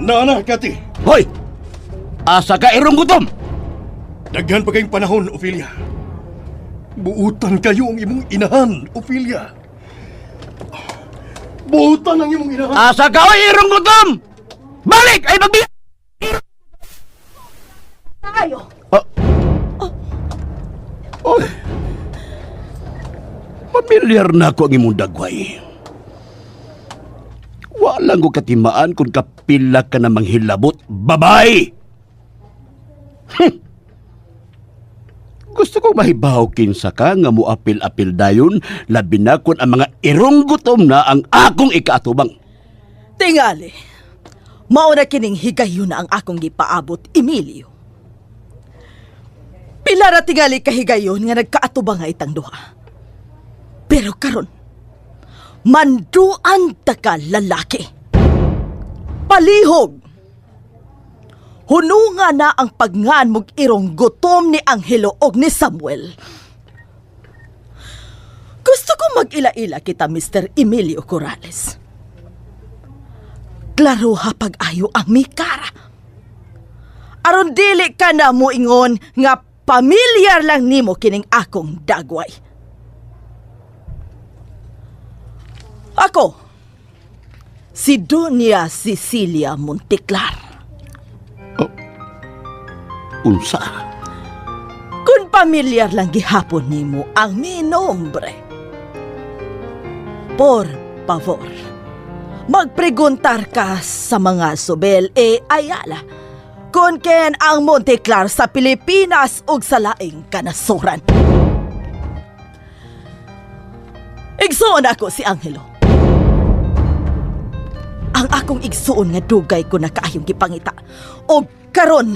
Nana, Kati. Hoy! Asa ka irong gutom? Daghan pa kayong panahon, Ophelia. Buutan kayo ang imong inahan, Ophelia. Buutan ang imong inahan. Asa ka oy irong gutom? Balik ay magbi... Ayo! Oy. Pamilyar na ako ang imong dagway. Walang ko katimaan kung kapila ka na manghilabot, babay! Gusto ko mahibaw kinsa ka nga muapil-apil dayon, labi na kun ang mga irong gutom na ang akong ikaatubang. Tingali, mauna kining higayon na ang akong gipaabot, Emilio. Pilara tingali kahigayon nga nagkaatubang nga itang duha. Pero karon, manduan ta ka lalaki. Palihog! Hununga na ang pagngan mog irong gutom ni Angelo og ni Samuel. Gusto ko mag-ila-ila kita, Mr. Emilio Corrales. Klaro ha pag-ayo ang mikara. Aron dili ka na mo ingon nga pamilyar lang nimo kining akong dagway. Ako, si Doña Cecilia Monteclar. Unsa? Kung pamilyar lang gihapon nimo ang mi nombre. Por favor, magpreguntar ka sa mga Sobel Ayala kung ken ang Monteclar sa Pilipinas ug sa laing kanasuran. Igsuon ako si Angelo. Ang akong igsuon nga dugay ko na kaayong gipangita o karon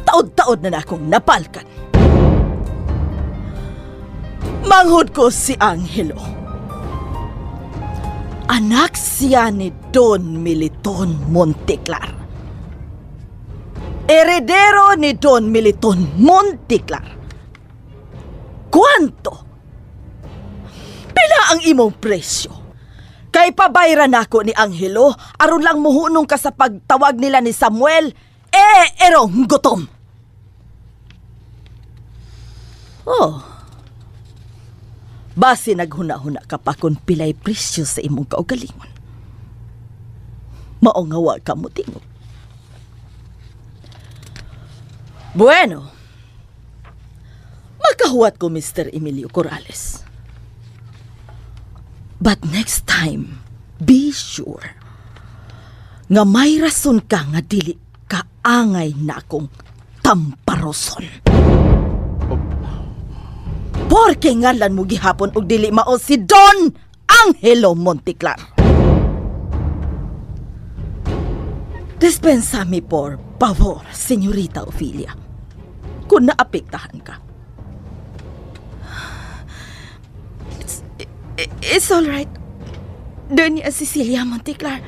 taod-taod na akong napalkan. Manghud ko si Angelo. Anak siya ni Don Militon Monteclar. Heredero ni Don Militon Monteclar. Kwanto? Pila ang imong presyo? Kay pabayran ako ni Angelo, aron lang muhunong ka sa pagtawag nila ni Samuel, erong gutom. Oh. Basi naghuna-huna ka pa kung pilay presyo sa imong kaugalingon. Maongawa ka mo tingog. Bueno. Makahuwat ko, Mr. Emilio Corrales. But next time, be sure nga may rason ka nga dili kaangay na akong tamparoson. Porke ngalan mo gihapon og dili mao si Don Angelo Monteclar. Dispensami por favor, Señorita Ofelia. Kung naapektahan ka. It's all right, Doña Cecilia Monteclar.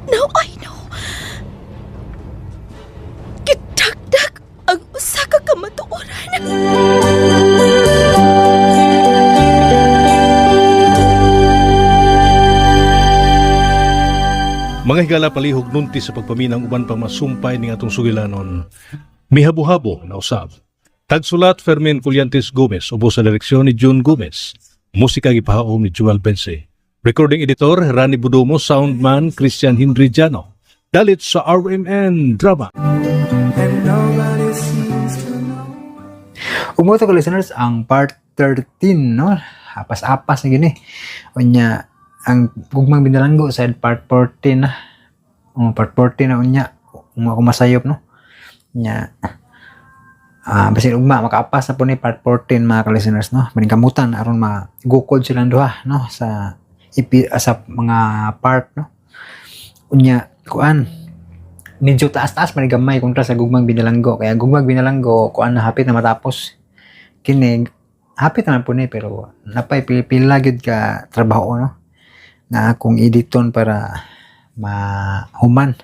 Now I know. Gitagdag ang usa ka kamatuoran. Mga higala palihog nunti sa pagpaminang uban pang masumpay ning atong sugilanon. Mihabo-habo na usab. Tagsulat Fermin Collantes Gomez, ubo sa direksyon ni June Gomez. Musika gipahaom ni Joel Bense. Recording editor Rani Budomo, soundman Christian Hindrijano. Dalit sa RMN Drama. Umuto ko listeners ang part 13, no? Apas-apas na gini. Unya ang gugmang binalanggo sa part 14 na. Part 14 na unya. Kumasayop, no? Unya basin ugma makaapas na po ni part 14 mga ka-listeners, no? Maningkamutan aron magukod silang duha, no? Sa mga part, no? Unya kuan medyo taas-taas manigamay kontra sa gugmang binalanggo, kaya gugmang binalanggo kuan na hapit na matapos kini hapit na po ni pero napay pila gyud ka trabaho, no? Na akong editon para mahuman,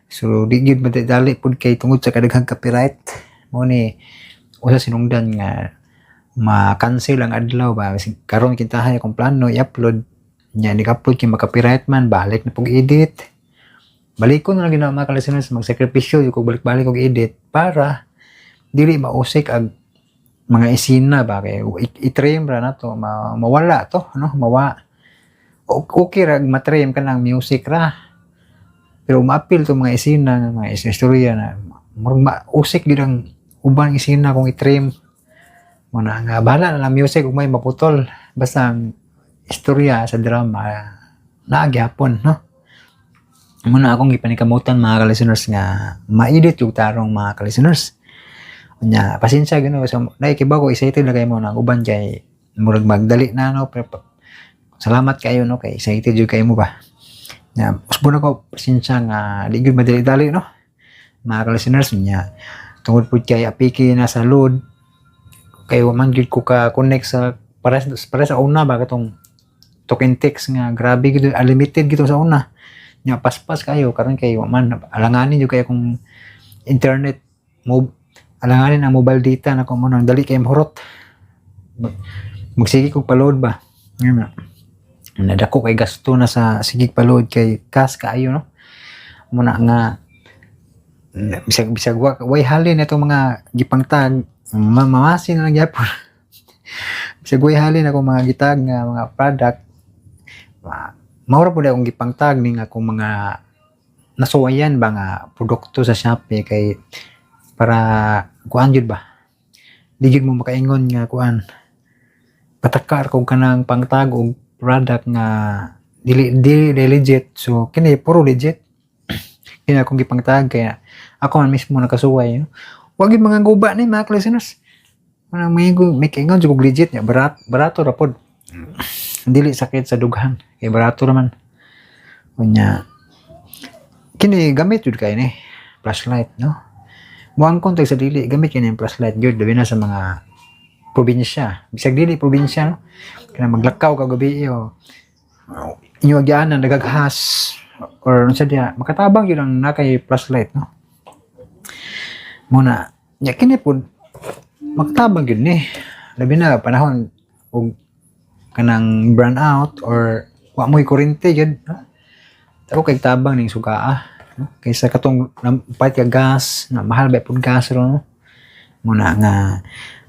so di gyud madali pud kay tungod sa kadaghang copyright mo ni usa sinungdan nga ma-cancel ang adlaw ba karon kintahay akong plano i-upload nya ni-upload kay maka-copyright man balik na pug edit balik ko na lang ginawa mga ka-listeners magsakripisyo yung balik-balik og edit para dili mausik ag mga isina ba kay i-trim ra na to mawala to, no? Okay ra ma-trim ka ng music ra pero ma-appeal to mga isina mga istorya na mausik gyud ang uban isina kung i-trim mo na nga bahala na lang music ug may maputol basta ang istorya sa drama naagyapon, no? Muna akong gipanikamutan mga ka-listeners nga ma-edit yung tarong mga ka-listeners. Nya pasensya gano so naikibaw ko excited na kayo mo na uban kay murag magdali na, no? Pero salamat kayo, no? Kay excited jud kayo mo ba. Nya usbo na ko pasensya nga di gyud madali-dali, no? Mga ka-listeners nya tungod pud kay apiki na sa load kay man gyud ko ka connect sa para sa una ba katong token text nga grabe gyud unlimited gito sa una nya paspas kayo karon kay man alanganin jud kay kung internet alanganin ang mobile data na ko mo nang dali kay mahurot magsige kog pa-load ba Yan na. Nadako kay gasto na sa sigig palod kay kas kaayo no. Muna nga bisag way halin itong mga gipangtag mamasin na lang gyapon. Bisag way halin ako mga gitag nga mga product. Maura po akong gipangtag ning akong mga nasuwayan ba nga produkto sa Shopee kay para kuan jud ba. Di jud mo makaingon nga kuan. Patakar kung kanang pangtag og product nga dili legit. So kini puro legit. Kini akong gipangtag kaya ako man mismo nakasuway. No? Wag yung mga guba ni mga listeners. Manang may kaingon jud og legit nya barato ra pod. Dili sakit sa dughan. Kay barato naman. Kunya kini gamit jud kay ni flashlight no. Muang kontag sa dili gamit kini yung flashlight jud labi na sa mga probinsya. Bisag dili probinsya no. Kaya maglakaw ka gabi o inyo agyaan nagaghas or unsa dia makatabang yun ang nakay flashlight no. Muna nya kini pod makatabang yun ni. Labi na panahon og kanang burn out or wa mo'y kuryente yun. No? Ako kay tabang ning sugaa. No? Kaysa katong pahit ka gas, na mahal ba pud gas ro no. Muna nga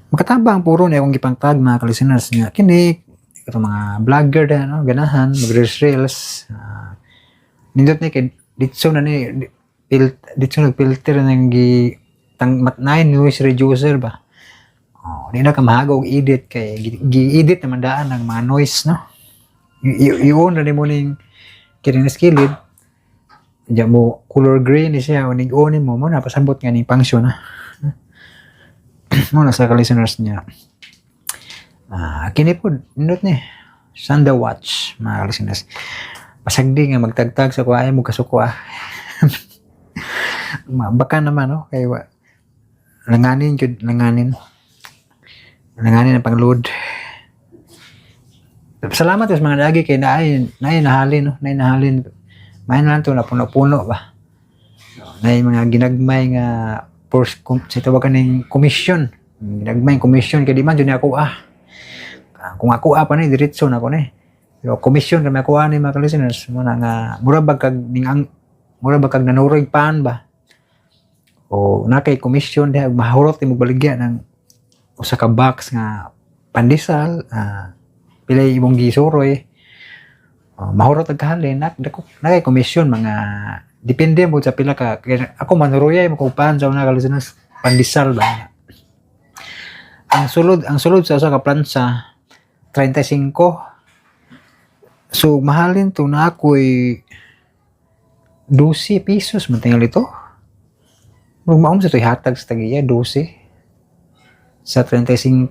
makatabang puro na akong gipangtag mga listeners nga kini katong mga vlogger da no ganahan mag-reels nindot ni kay ditso na ni ditso nagfilter nang gi tang matnay noise reducer ba. Oh, di na ka mahago og edit kay gi-edit naman daan ng mga noise no. Iyon na mo ning kini na skilled. Diya mo color gray ni siya unig onin mo na pasabot nga ning function na. Mo na sa listeners niya. Kini po nindot ni Sunday watch mga listeners. Pasagdi nga magtagtag sa kuha mo kasuko baka naman no kay langanin jud langanin ang pangload. Salamat sa mga lagi kay naay nahalin no, naay nahalin. May na lang to na puno-puno ba. Naay mga ginagmay nga force sa tawagan ning commission. Ginagmay commission kay di man jud ako kung ako pa ni diretso na ko ni. Pero commission kami ako ni mga listeners mo na nga mura bag kag nanuroy pan ba. O nakay commission diha mahurot mo baligya ng usa ka box nga pandesal pilay imong gisuroy mahurot ag kahalin nakay commission mga depende mo sa pila ka ako manuruyay mo kung pan sa una ka listeners pandesal ba ang sulod sa usa ka plansa 35 so mahalin to na ako'y 12 pesos man tingali ito maum sa ito'y hatag sa tagiya 12 sa 35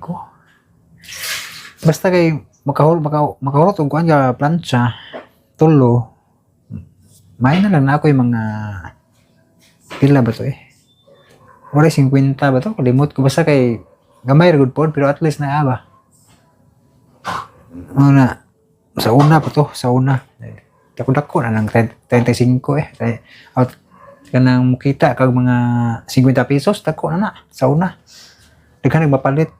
basta kay makahurot og kuan ka plancha tulo may na lang na ako yung mga pila ba to wala 50 ba to kalimot ko basta kay gamay ra gud pod pero at least na ba muna sa una pa to sa una dako na ng 35 out kanang mukita kag mga 50 pesos dako na sa una daghan nagmapalit.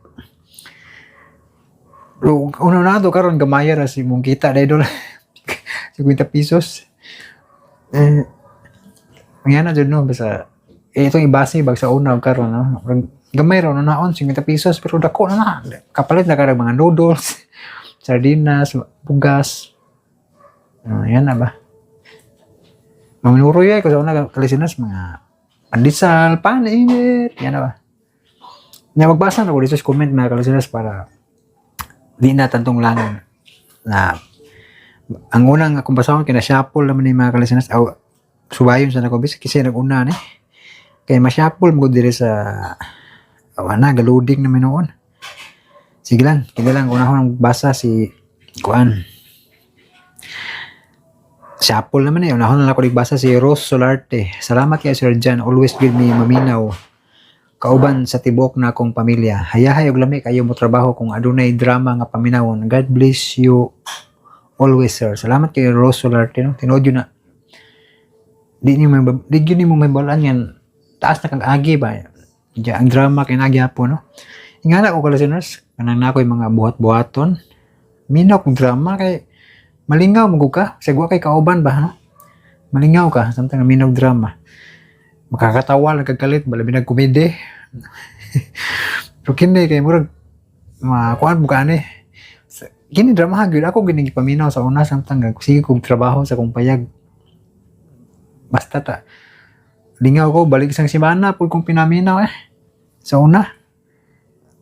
Una na to karon gamaya ra si mong kita dai dol 50 pesos. Ngayon na jud no basta itong ibase bag sa una karon no. Gamay ra no naon 50 pesos pero dako na kapalit na kada mga noodles, sardinas, bugas. Yan na ba? Maminuro ko sa una kalisinas mga pandesal, panit, yan na ba? Nga magbasa na ko dito sa comment mga kalisinas para di na tantong lang na ang unang akong basahon kinashuffle naman ni mga kalisinas subayon sa nako bis kasi nag-una ni kaya ma-shuffle mo dire sa galuding naman noon. Sige lang, kaya lang unahon basa si kuan shuffle naman unahon na ako nagbasa si Rose Solarte. Salamat kay Sir Jan, always give me maminaw kauban sa tibok na akong pamilya. Hayahay og lami kayo mo trabaho kung adunay drama nga paminawon. God bless you always, sir. Salamat kay Rose Solarte no. Tinodyo na. Di niyo mo may balaan yan. Taas na kang agi ba? Diya, ang drama kay nagi po no. Ingana ko listeners, kanang na ko yung mga buhat-buhaton. minaw kung drama kay malingaw mo ka, sagwa kay kauban ba, no? Malingaw ka, samtang minaw drama. Makakatawa lang kagkalit, balabi nagkomedy. Pero kini kay murag makuan mo ka ani. Kini drama gyud ako gini gipaminaw sa una samtang sige kog trabaho sa kong payag. Basta ta lingaw ko balik sang simana pud kong pinaminaw sa una.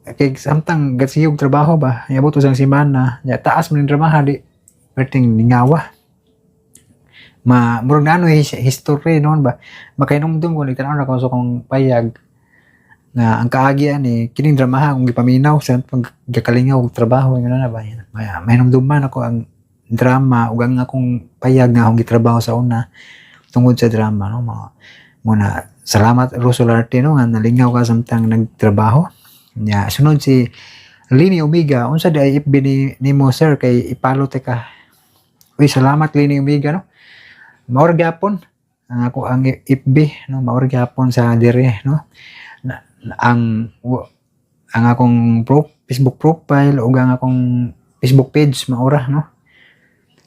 Kay samtang gatsiyog trabaho ba, yabot usang simana, ya taas man drama di perting lingawa. Murag na ano history noon ba, makainomdom ko nagtanaw na ko sa kong payag na ang kaagian kining dramaha kung gipaminaw sa pagkakalingaw og trabaho ngano na ba yan. May namduman ako ang drama ug ang akong payag nga akong gitrabaho sa una tungod sa drama no. Muna salamat Rosolarte no nga nalingaw ka samtang nagtrabaho. Nya sunod si Lini Omega, unsa di ay FB nimo sir kay ipalo te ka. Uy, salamat Lini Omega no. Maor gyapon ang ako ang FB no, maor gyapon sa dire no. Ang akong Facebook profile ug ang akong Facebook page maura no.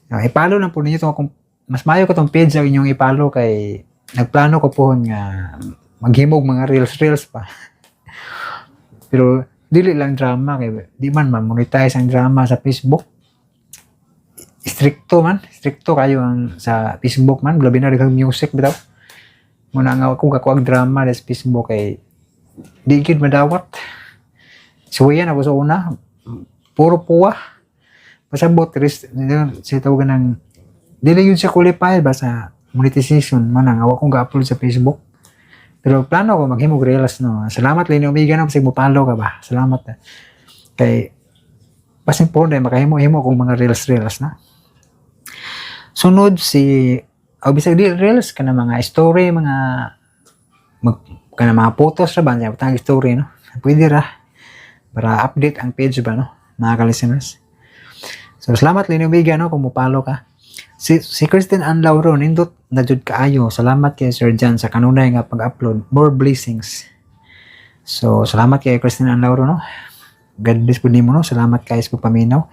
Ipalo lang po ninyo tong akong mas mayo ko tong page sa inyong ipalo kay nagplano ko po nga maghimog mga reels pa. Pero dili lang drama kay di man ma-monetize ang drama sa Facebook. Stricto kayo ang sa Facebook man, labi na daghang music bitaw. Muna nga ako kakuag drama sa Facebook kay di gid madawat. So yan ako sa una, puro puwa. Pasabot sa tawagan ng dili yun siya qualified ba sa monetization man ang awak kong ga-upload sa Facebook. Pero plano ko maghimog reels no. Salamat Lini Omega na kasi mo follow ka ba. Salamat. Kay pasin po na makahimo-himo kong mga reels na. Sunod si bisag di reels kana mga story, mga kana mga photos ra ba niya tang story no. Pwede ra para update ang page ba no, mga ka-listeners. So salamat Lini Omega no kung mo follow ka. Si Kristen Ann Lauro nindot na jud kaayo. Salamat kay Sir John sa kanunay nga pag-upload. More blessings. So salamat kay Kristen Ann Lauro no. God bless po nimo no. Salamat kay sa paminaw.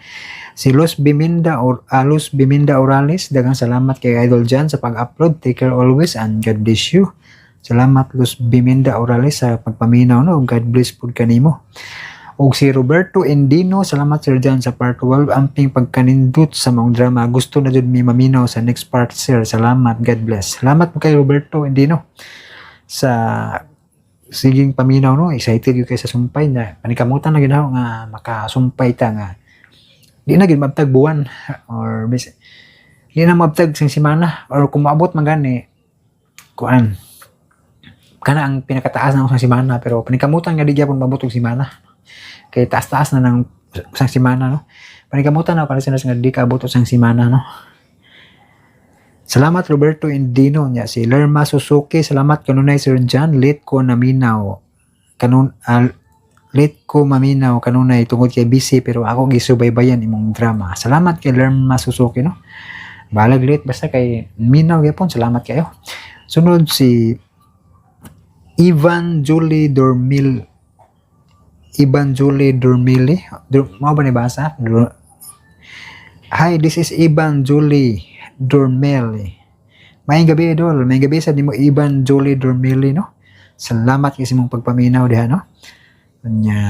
Si Luz Biminda Orales, daghang salamat kay Idol John sa pag-upload. Take care always and God bless you. Salamat Luz Biminda Orales sa pagpaminaw no. God bless po kanimo. Og si Roberto Endino, salamat Sir John sa part 12 amping pagkanindot sa mga drama. Gusto na jud mi maminaw sa next part sir. Salamat, God bless. Salamat po kay Roberto Endino sa siging paminaw no. Excited yung kay sa sumpay na panikamutan na ginaw nga makasumpay ta nga di na gid mabtag buwan or di na mabtag sing semana or kung maabot man gani kuan kana ang pinakataas na usang semana pero panikamutan nga di gyapon mabot og semana. Kay taas-taas na ng isang simana no. Panikamutan na para sa nga di kaabot isang simana no. Salamat Roberto Indino niya si Lerma Suzuki, salamat kanunay Sir John, late ko maminaw kanunay tungod kay busy pero ako gisubaybayan imong drama. Salamat kay Lerma Suzuki no. Balag late basta kay minaw gyapon, salamat kayo. Sunod si Ivan Julie Dormili. Mo ba ni basa? Hi, this is Ivan Julie Dormili. May gabi idol, may gabi sa nimo Ivan Julie Dormili no. Salamat kasi mong pagpaminaw diha no. Nya,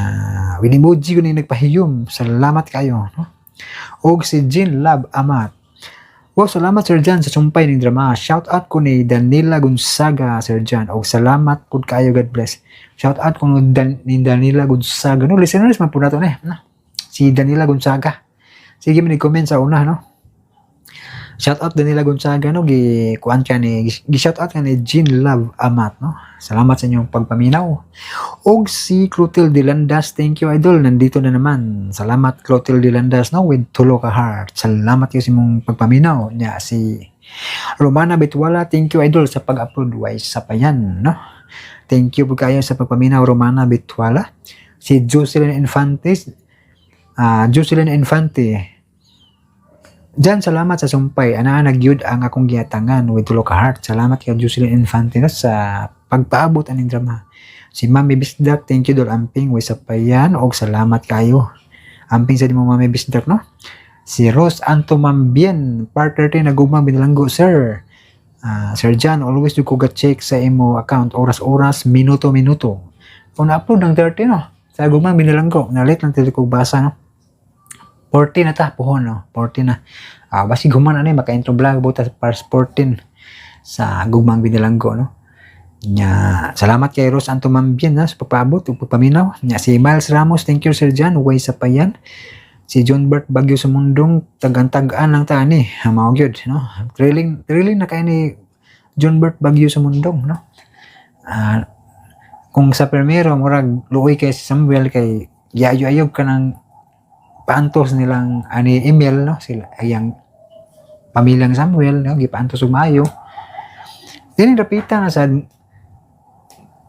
winimuji ko ni nagpahiyom. Salamat kayo no. Og si Jean Love Amat. Wow, salamat Sir John sa sumpay ning drama. Shout out ko ni Danila Gonzaga Sir John. Og salamat pud kayo, God bless. Shout out ko ni Danila Gonzaga. No, listeners man po nato si Danila Gonzaga. Sige man i-comment sa una no. Shout out Danila Gonzaga no, gi-shout out ka ni Jean Love Amat no. Salamat sa inyong pagpaminaw. Og si Clotilde Landas, thank you idol, nandito na naman. Salamat Clotilde Landas no, with tulo ka heart. Salamat kasi mong pagpaminaw niya. Si Romana Bitwala, thank you idol sa pag-upload wise sa payan no. Thank you po kayo sa pagpaminaw Romana Bitwala. Si Jocelyn Infante, Jan, salamat sa sumpay. Nagyud ang akong giatangan with tulo ka heart. Salamat kay Jocelyn Infante no, sa pagpaabot aning drama. Si Mami Bisdak, thank you dol amping way sa payan og salamat kayo. Amping sa dimo Mami Bisdak no. Si Rose Antomambien, part 30 na gugmang binalanggo, sir. Sir John, always do ko check sa imo account, oras-oras, minuto-minuto. Kung na-upload ng 30, no? Sa gugmang binalanggo, nalit lang tili ko basa, no? 40 na ta, puhon, no? 40 na. Basi guman ano maka-intro vlog buta para 14 sa gugmang binalanggo, no? Nya, salamat kay Rose Antomambien na sa pagpaabot ug pagpaminaw. Nya, si Miles Ramos, thank you Sir John, way sa payan. Si John Bert Bagyo sa mundong, tag-an lang ta ni, mao gyud, no? Thrilling na kay ni John Bert Bagyo sa mundong, no? Kung sa primero murag luoy kay si Samuel kay giayo-ayog ka ng paantos nilang ani email, no? Sila ayang pamilyang Samuel, no? Gipaantos og maayo. Dini dapita na sa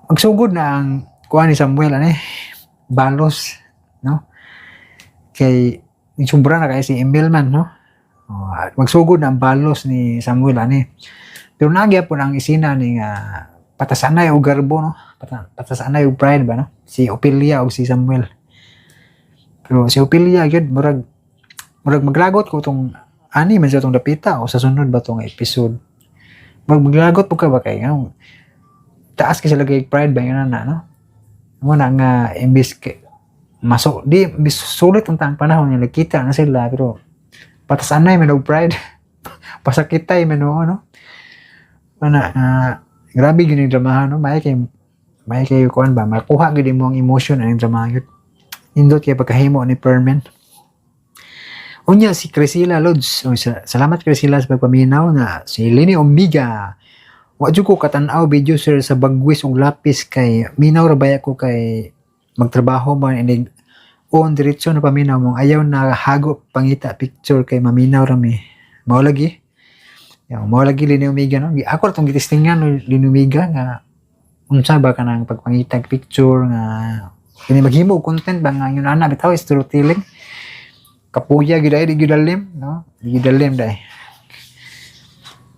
magsugod na ang kuha ni Samuel balos, no? Kay sobra na kay si Emil man, no? Magsugod na ang balos ni Samuel pero nagyapon ang isina ni patasanay og garbo, no? Patasanay og pride ba, no? Si Opilia og si Samuel. Pero si Opilia gyud murag maglagot ko tong man sa tong dapita o sa sunod ba tong episode. Maglagot po ka ba kay taas kasi lagay pride ba yun na, no? Mo na nga imbis sulit ang tang panahon niya nakita na sila pero patasanay man og pride. Pasakitay man no? Grabe gyud yung dramahan, no? May kay kuan ba makuha gyud mo ang emotion ang drama gyud. Indot kay pagkahimo ni Perman. Unya si Crisila Lods. Salamat Crisila sa pagpaminaw na si Lini Omega. Wa jud ko katan-aw video sir sa bagwis og lapis kay minaw ra baya ko kay magtrabaho man inig on diretso na paminaw mong ayaw na hago pangita picture kay maminaw ra mi. Mao lagi. Mao lagi Lini Omega, no? Ako ra tong gitistingan Lini Omega nga unsa ba kanang pagpangita picture nga kini maghimo og content ba nga yun ana bitaw storytelling. Kapuya gid ay di gidalim, no? Di gidalim dai.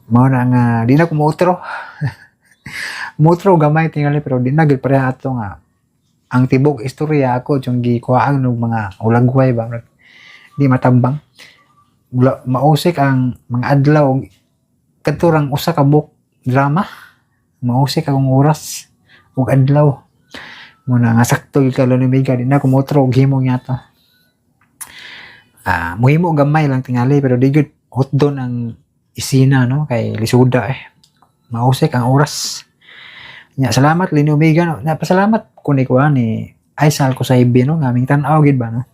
Mao na nga di na ko moutro. Moutro gamay tingali pero di na gid pareha ato nga ang tibok istorya ako yung gikuhaan ng mga ulagway ba di matambang. Mausik ang mga adlaw kadturang usa ka book drama. Mausik akong oras ug adlaw. Muna nga sakto gyud ka Lini Omega di na ko moutro og himo niya to. Muhimo gamay lang tingali pero di good hotdon ang isina, no? Kay lisuda mausik ang oras. Nya, salamat Lini Omega, no? Napasalamat ko ni kuha ni Aisal ko sa ibi, no? Ngaming tan-aw gid ba, no?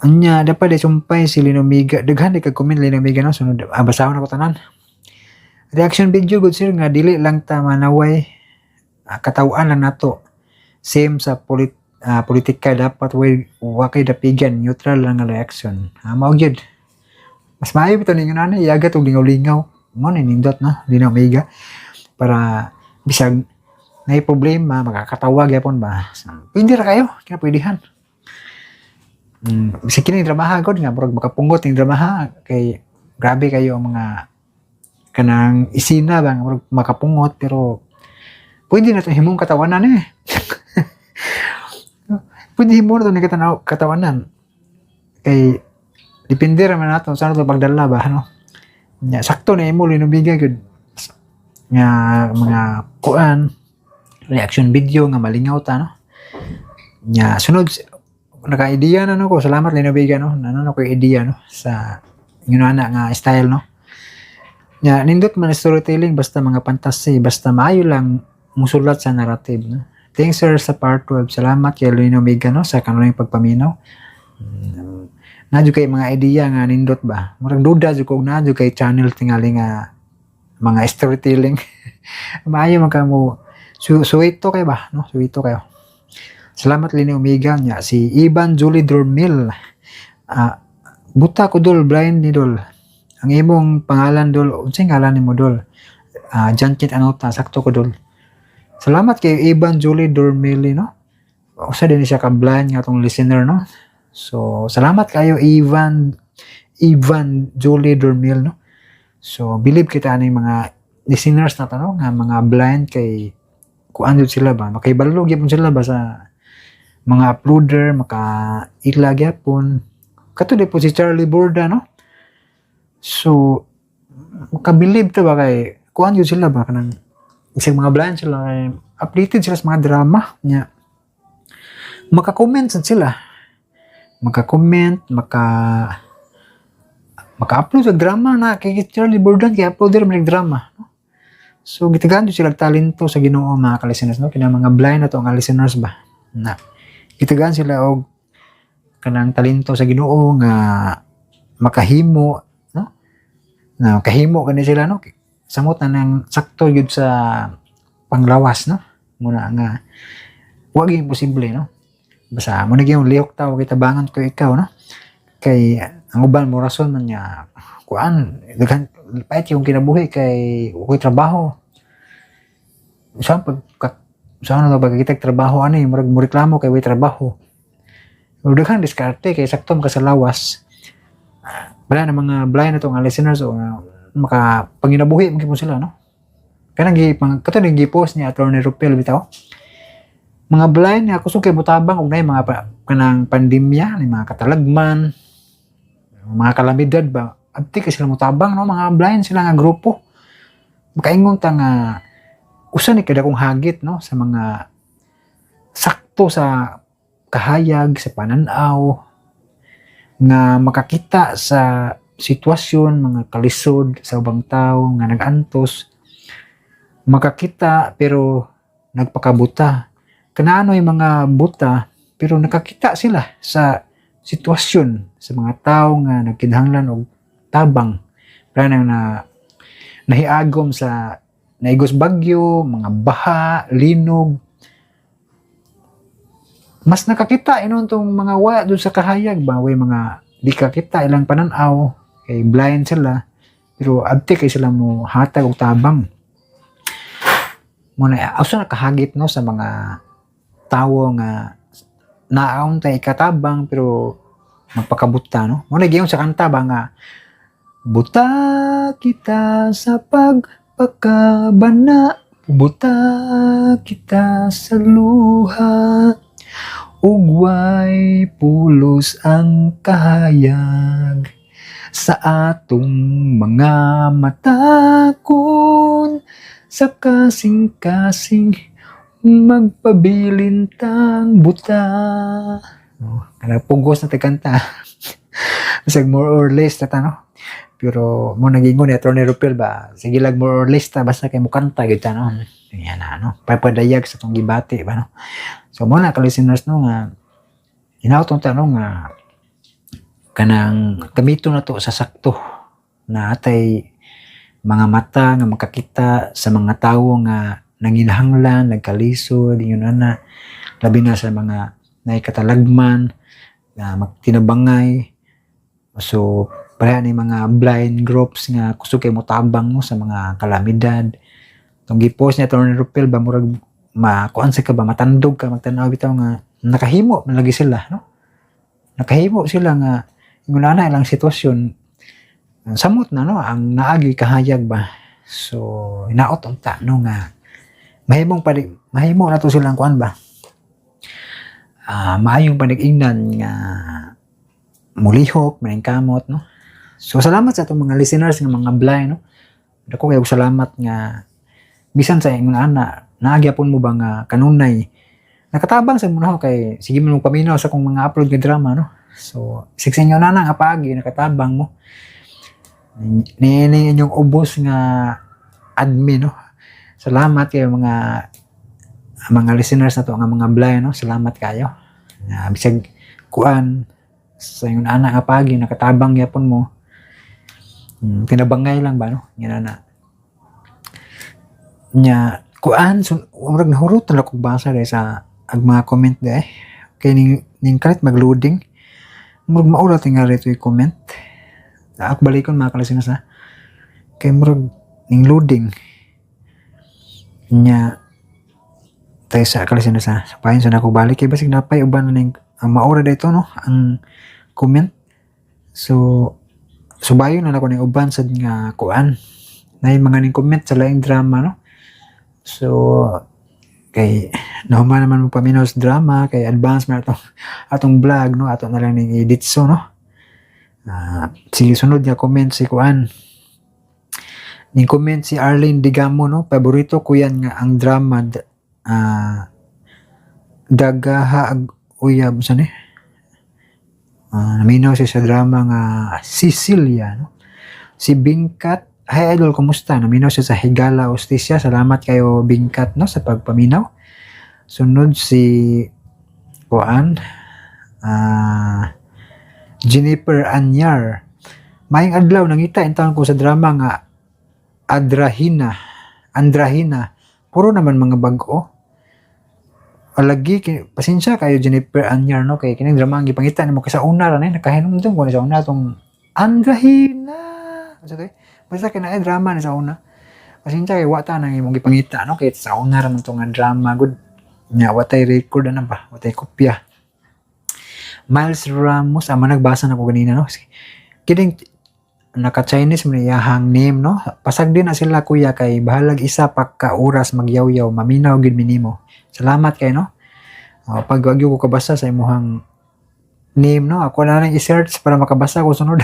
Nya, dapat sumpay si Lini Omega. Daghan di kag-comment Lini Omega, no? Sunod, basahon ako tanan. Reaction video good sir nga dili lang ta manaway katawaan lang nato. Same sa politika dapat wa kay dapigan neutral lang nga reaction. Mao gyud. Mas maayo bitaw ninyo na iagat og lingaw-lingaw. Mo ni nindot na Lini Omega para bisag may problema makakatawa gyapon ba. Pwede ra kayo, kinapwedihan. Bisag kini dramaha gud nga murag makapungot ning dramaha kay grabe kayo ang mga kanang isina ba murag makapungot pero pwede na to himong katawanan pwede himo na to ni katawanan kay depende ra man nato sa nato pagdala ba, no? Nya sakto na imo Lini Omega gud nga mga kuan reaction video nga malingaw ta, no? Nya sunod naka-idea na no ko. Salamat Lini Omega, no? Nano ko idea, no? Sa yun na nga style, no? Nya nindot man storytelling basta mga fantasy basta maayo lang musulat sa narrative, no? Thanks sir sa part 12. Salamat kay Lini Omega, no? Sa kanilang pagpaminaw. Nadyo kay mga idea nga nindot ba? Murag duda jud ko nadyo kay channel tingali nga mga storytelling. Maayo man ka mo suwito kay ba, no? Suwito kayo. Salamat Lini Omega nya si Ivan Julie Dormil. Buta ko dol blind ni dol. Ang imong pangalan dol, unsay ngalan nimo dol? Jankit Anota, sakto ko dol. Salamat kay Ivan Julie Dormil, no? Usa din siya ka blind nga tong listener, no? So, salamat kayo Ivan Julie Dormil, no? So, believe kita ani mga listeners na tanong nga mga blind kay kuan jud sila ba? Makaibalog gyapon sila ba sa mga uploader, maka ilag gyapon Katulad po si Charlie Borda, no? So, makabilib ta ba kay kuan yun sila ba kanang isang mga blind sila kay updated sila sa mga drama niya. Maka-comment sad sila. Maka-comment, maka-upload sa drama na kay Charlie Bordan kay uploader man drama, no? So gitagaan jud sila talento sa Ginoo mga listeners, no? Kina mga blind na to nga listeners ba na gitagaan sila og kanang talento sa Ginoo nga makahimo, no? Na kahimo kani sila, no? Samot na nang sakto yun sa panglawas, no? Muna nga wag imposible, no? Basta mo na gyud lihok tawo kita bangan ko ikaw, no? Kay ang uban mo rason man niya kuan daghan pait yung kinabuhi kay ukoy trabaho. Sa na ba kita trabaho ani murag mo reklamo kay way trabaho. Daghan diskarte kay sakto ka sa lawas. Wala na mga blind na to nga listeners o maka panginabuhi mo sila, no? Kanang katong gi-post ni Attorney Rupel bitaw. Mga blind nga kusog kay mutabang og nay mga kanang pandemya, ni mga katalagman, mga kalamidad ba. Abti kay sila mutabang, no? Mga blind sila nga grupo. Makaingon ta nga usa ni kada kong hagit, no, sa mga sakto sa kahayag, sa pananaw nga makakita sa sitwasyon, mga kalisod sa ubang tao nga nagantos, makakita pero nagpakabuta. Kanano yung mga buta pero nakakita sila sa sitwasyon sa mga tao nga nagkinahanglan og tabang para na nahiagom sa naigos bagyo, mga baha, linog. Mas nakakita inon tong mga wala doon sa kahayag ba, way mga di kakita ilang pananaw kay blind sila pero abti kay sila mo hatag og tabang. Muna asa nakahagit, no, sa mga tawo nga naaon tay katabang pero magpakabuta, no? Muna giyon sa kanta ba nga buta kita sa pagpakabana, buta kita sa luha, ugway pulos ang kahayag sa atong mga mata kun sa kasing-kasing magpabilintang buta. Pugos na tagkanta. Bisag more or less na ta, no? Pero mo nagingon ni Attorney Rupel ba, sige lag more or less ta basta kay mo kanta gyud ta, no? Yan na, no? Papadayag sa tong gibati ba, no? So mo na ka listeners, no, nga inauton ta, no, nga kanang gamito na to sa sakto na atay mga mata nga makakita sa mga tawo nga nanginahanglan, nagkalisod, yun na, labi na sa mga naikatalagman, na magtinabangay. So, pareha ni mga blind groups nga kusog kay motabang, no, sa mga kalamidad. Itong gipost niya Attorney Rupel ba, murag makuan sa ka ba, matandog ka, magtanaw bitaw nga nakahimo malagi sila, no? Nakahimo sila nga yung na ilang sitwasyon samot na, no, ang naagi kahayag ba. So inaot unta, no, nga mahimo na to silang kuan ba, maayong panag-ingnan nga mulihok maningkamot, no. So salamat sa atong mga listeners nga mga blind, no. Dako kayo salamat nga bisan sa ingon ana naagyapon mo ba nga kanunay nakatabang sa muna kay sige man mo paminaw sa kong mga upload nga drama, no. So siksen nyo na nga pagi nakatabang mo ni inyong ubos nga admin, no. Salamat kayo mga listeners na to nga mga blind, no. Salamat kayo. Bisag kuan sa ingon ana nga pagi nakatabang yapon mo. Tinabangay lang ba, no. Yan na. Nya kuan so murag nahurot na kog basa dai sa ag mga comment dai. Kay ning kalit mag-loading. Murag maulat nga rito i-comment. Ak balikon mga listeners, na kay murag ning loading nya tayo sa listeners, sa pahin sa nako balik kay basig napay uban na ning ang maura dito, no, ang comment. So subayon na ako ning uban sad nga kuan na mga ning comment sa laing drama, no. So kay nahuman naman mo paminaw sa drama kay advance na atong vlog, no, ato na lang ning edit, so, no. Sige, sunod nga comment si Kuan. Ning comment si Arlene Digamo, no? Paborito ko yan nga ang drama Dagaha ag Uyab sa ni. Naminaw siya sa drama nga Sicilia, no? Si Bingkat, hi idol, kumusta? Naminaw siya sa Higala Hostisya. Salamat kayo Bingkat, no, sa pagpaminaw. Sunod si Kuan, Jennifer Anyar. Mayang adlaw nangita intaon ko sa drama nga Andrahina. Puro naman mga bag-o. Alagi, pasensya kayo Jennifer Anyar, no, kay kining drama ang gipangita nimo kay sa una ra ni nakahinumdum ko ni sa una tong Andrahina. Basta kina drama ni sa una. Pasensya kay wata nang imong gipangita, no, kay sa una ra man tong drama good. Nya watay record na ba? Watay kopya. Miles Ramos, nagbasa na ko ganina, no? Kidding, naka-Chinese mo niyahang name, no? Pasag din na sila kuya kay bahalag isa pa ka oras magyaw-yaw, maminaw gid minimo. Salamat kay, no? Pag wagyo ko kabasa sa imuhang name, no? Ako na lang i-search para makabasa ko sunod.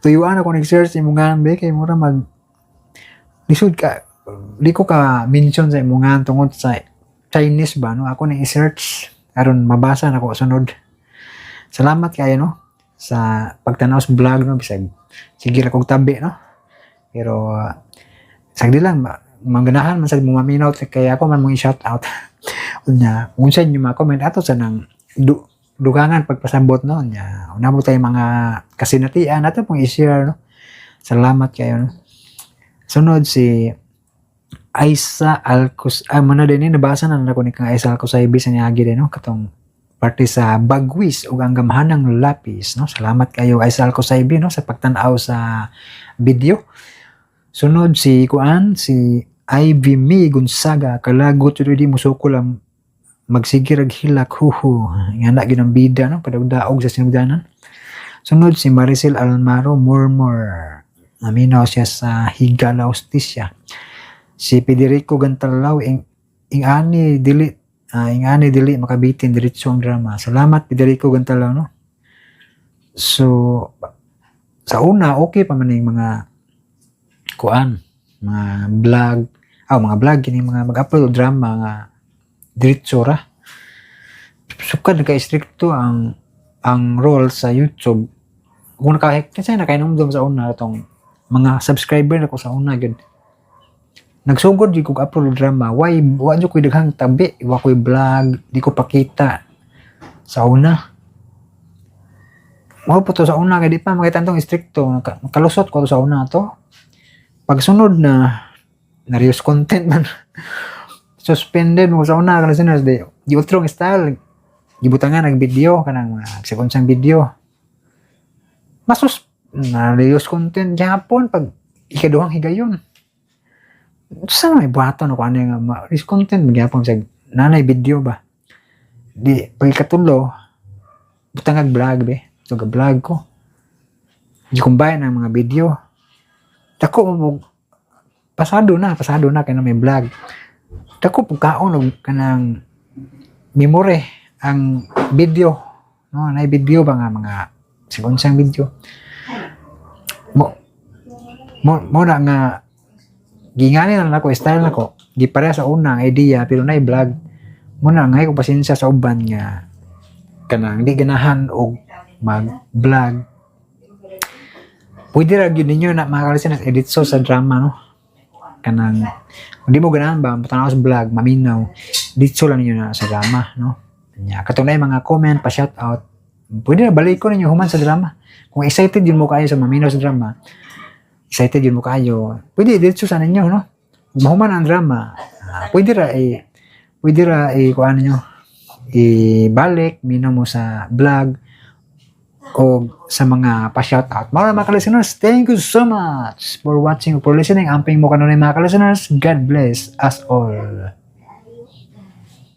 Tuyuan ako nag-search imong ngambe kay mura mag lisod ka. Di ko ka mention sa imong ngan tungod sa Chinese ba, no? Ako na i-search aron mabasa na ko sunod. Salamat kayo, no, sa pagtanaw sa vlog, no, bisag sige ra kog tabi, no, pero sagdi lang mangganahan man sa mo maminaw kaya ako man mong i-shout out. Unya unsa nyo ma-comment ato sa nang dugangan pagpasambot, no, nya una mo tay mga kasinatian ato pong i-share, no. Salamat kayo, no. Sunod si Aisa Alcos, mana din nabasa na nako ni kang Aisa Alcosaibi sa niagi din, no, katong parte sa Bagwis ug ang gamhanang lapis, no. Salamat kayo Aisa Alcosaibi, no, sa pagtan-aw sa video. Sunod si Kuan, si Ivy Me Gonzaga, kalagot jud di musuko lang magsigir ag hilak huhu. Ngana gyud ang bida, no, padagdaog sa sinugdanan. Sunod si Maricel Almaro Murmur, naminaw siya sa Higala Hostisya. Si Federico Gantalaw ingani dili makabitin diretso ang drama. Salamat Federico Gantalaw, no. So sa una okay pa man yung mga kuan, mga vlog kini mga mag-upload og drama nga diretso ra. Sukad ka stricto ang role sa YouTube. Kung nakahektin na kainomdom sa una tong mga subscriber na ko sa una gyud. Nagsugod di ko upload drama. Wa jud ko daghang tabi, wa ko vlog, di ko pakita sa una. Mo po to sa una kay di pa makita tong stricto, nakalusot ko to sa una to. Pagsunod na reuse content man. Suspended mo sa una kana sinas di utrong style. Gibutangan ang video kanang mga sekunsang video. Na reuse content gyapon pag ikaduhang higayon. Saan may buhaton ako ano nga ma-reuse content magyapon sa nanay video ba. Di pag ikatulo butangag vlog be. So ga-vlog ko. Di combine ang mga video. Dako mo pasado na kay na may vlog. Dako pagkaon og kanang memory ang video, no, na video ba nga mga sekunsang video. Mo na nga gingani na nako style nako gipareha sa una ang idea pero na vlog mo na ngay ko pasensya sa uban nga kanang di ganahan og mag-vlog. Pwede ra gyud ninyo na makakalisan edit so sa drama, no, kanang hindi mo ganahan ba tanaw sa vlog maminaw dito lang ninyo na sa drama, no. Nya katong na mga comment pa shout out pwede na balik ko ninyo human sa drama kung excited yun mo kayo sa maminaw sa drama. Excited yun mo kayo, pwede dito sa ninyo, no, mahuman ang drama. Pwede ra kung ano nyo ibalik minaw mo sa vlog o sa mga pa-shoutout. Mga listeners, thank you so much for watching, for listening. Amping mo kanunay mga listeners. God bless us all.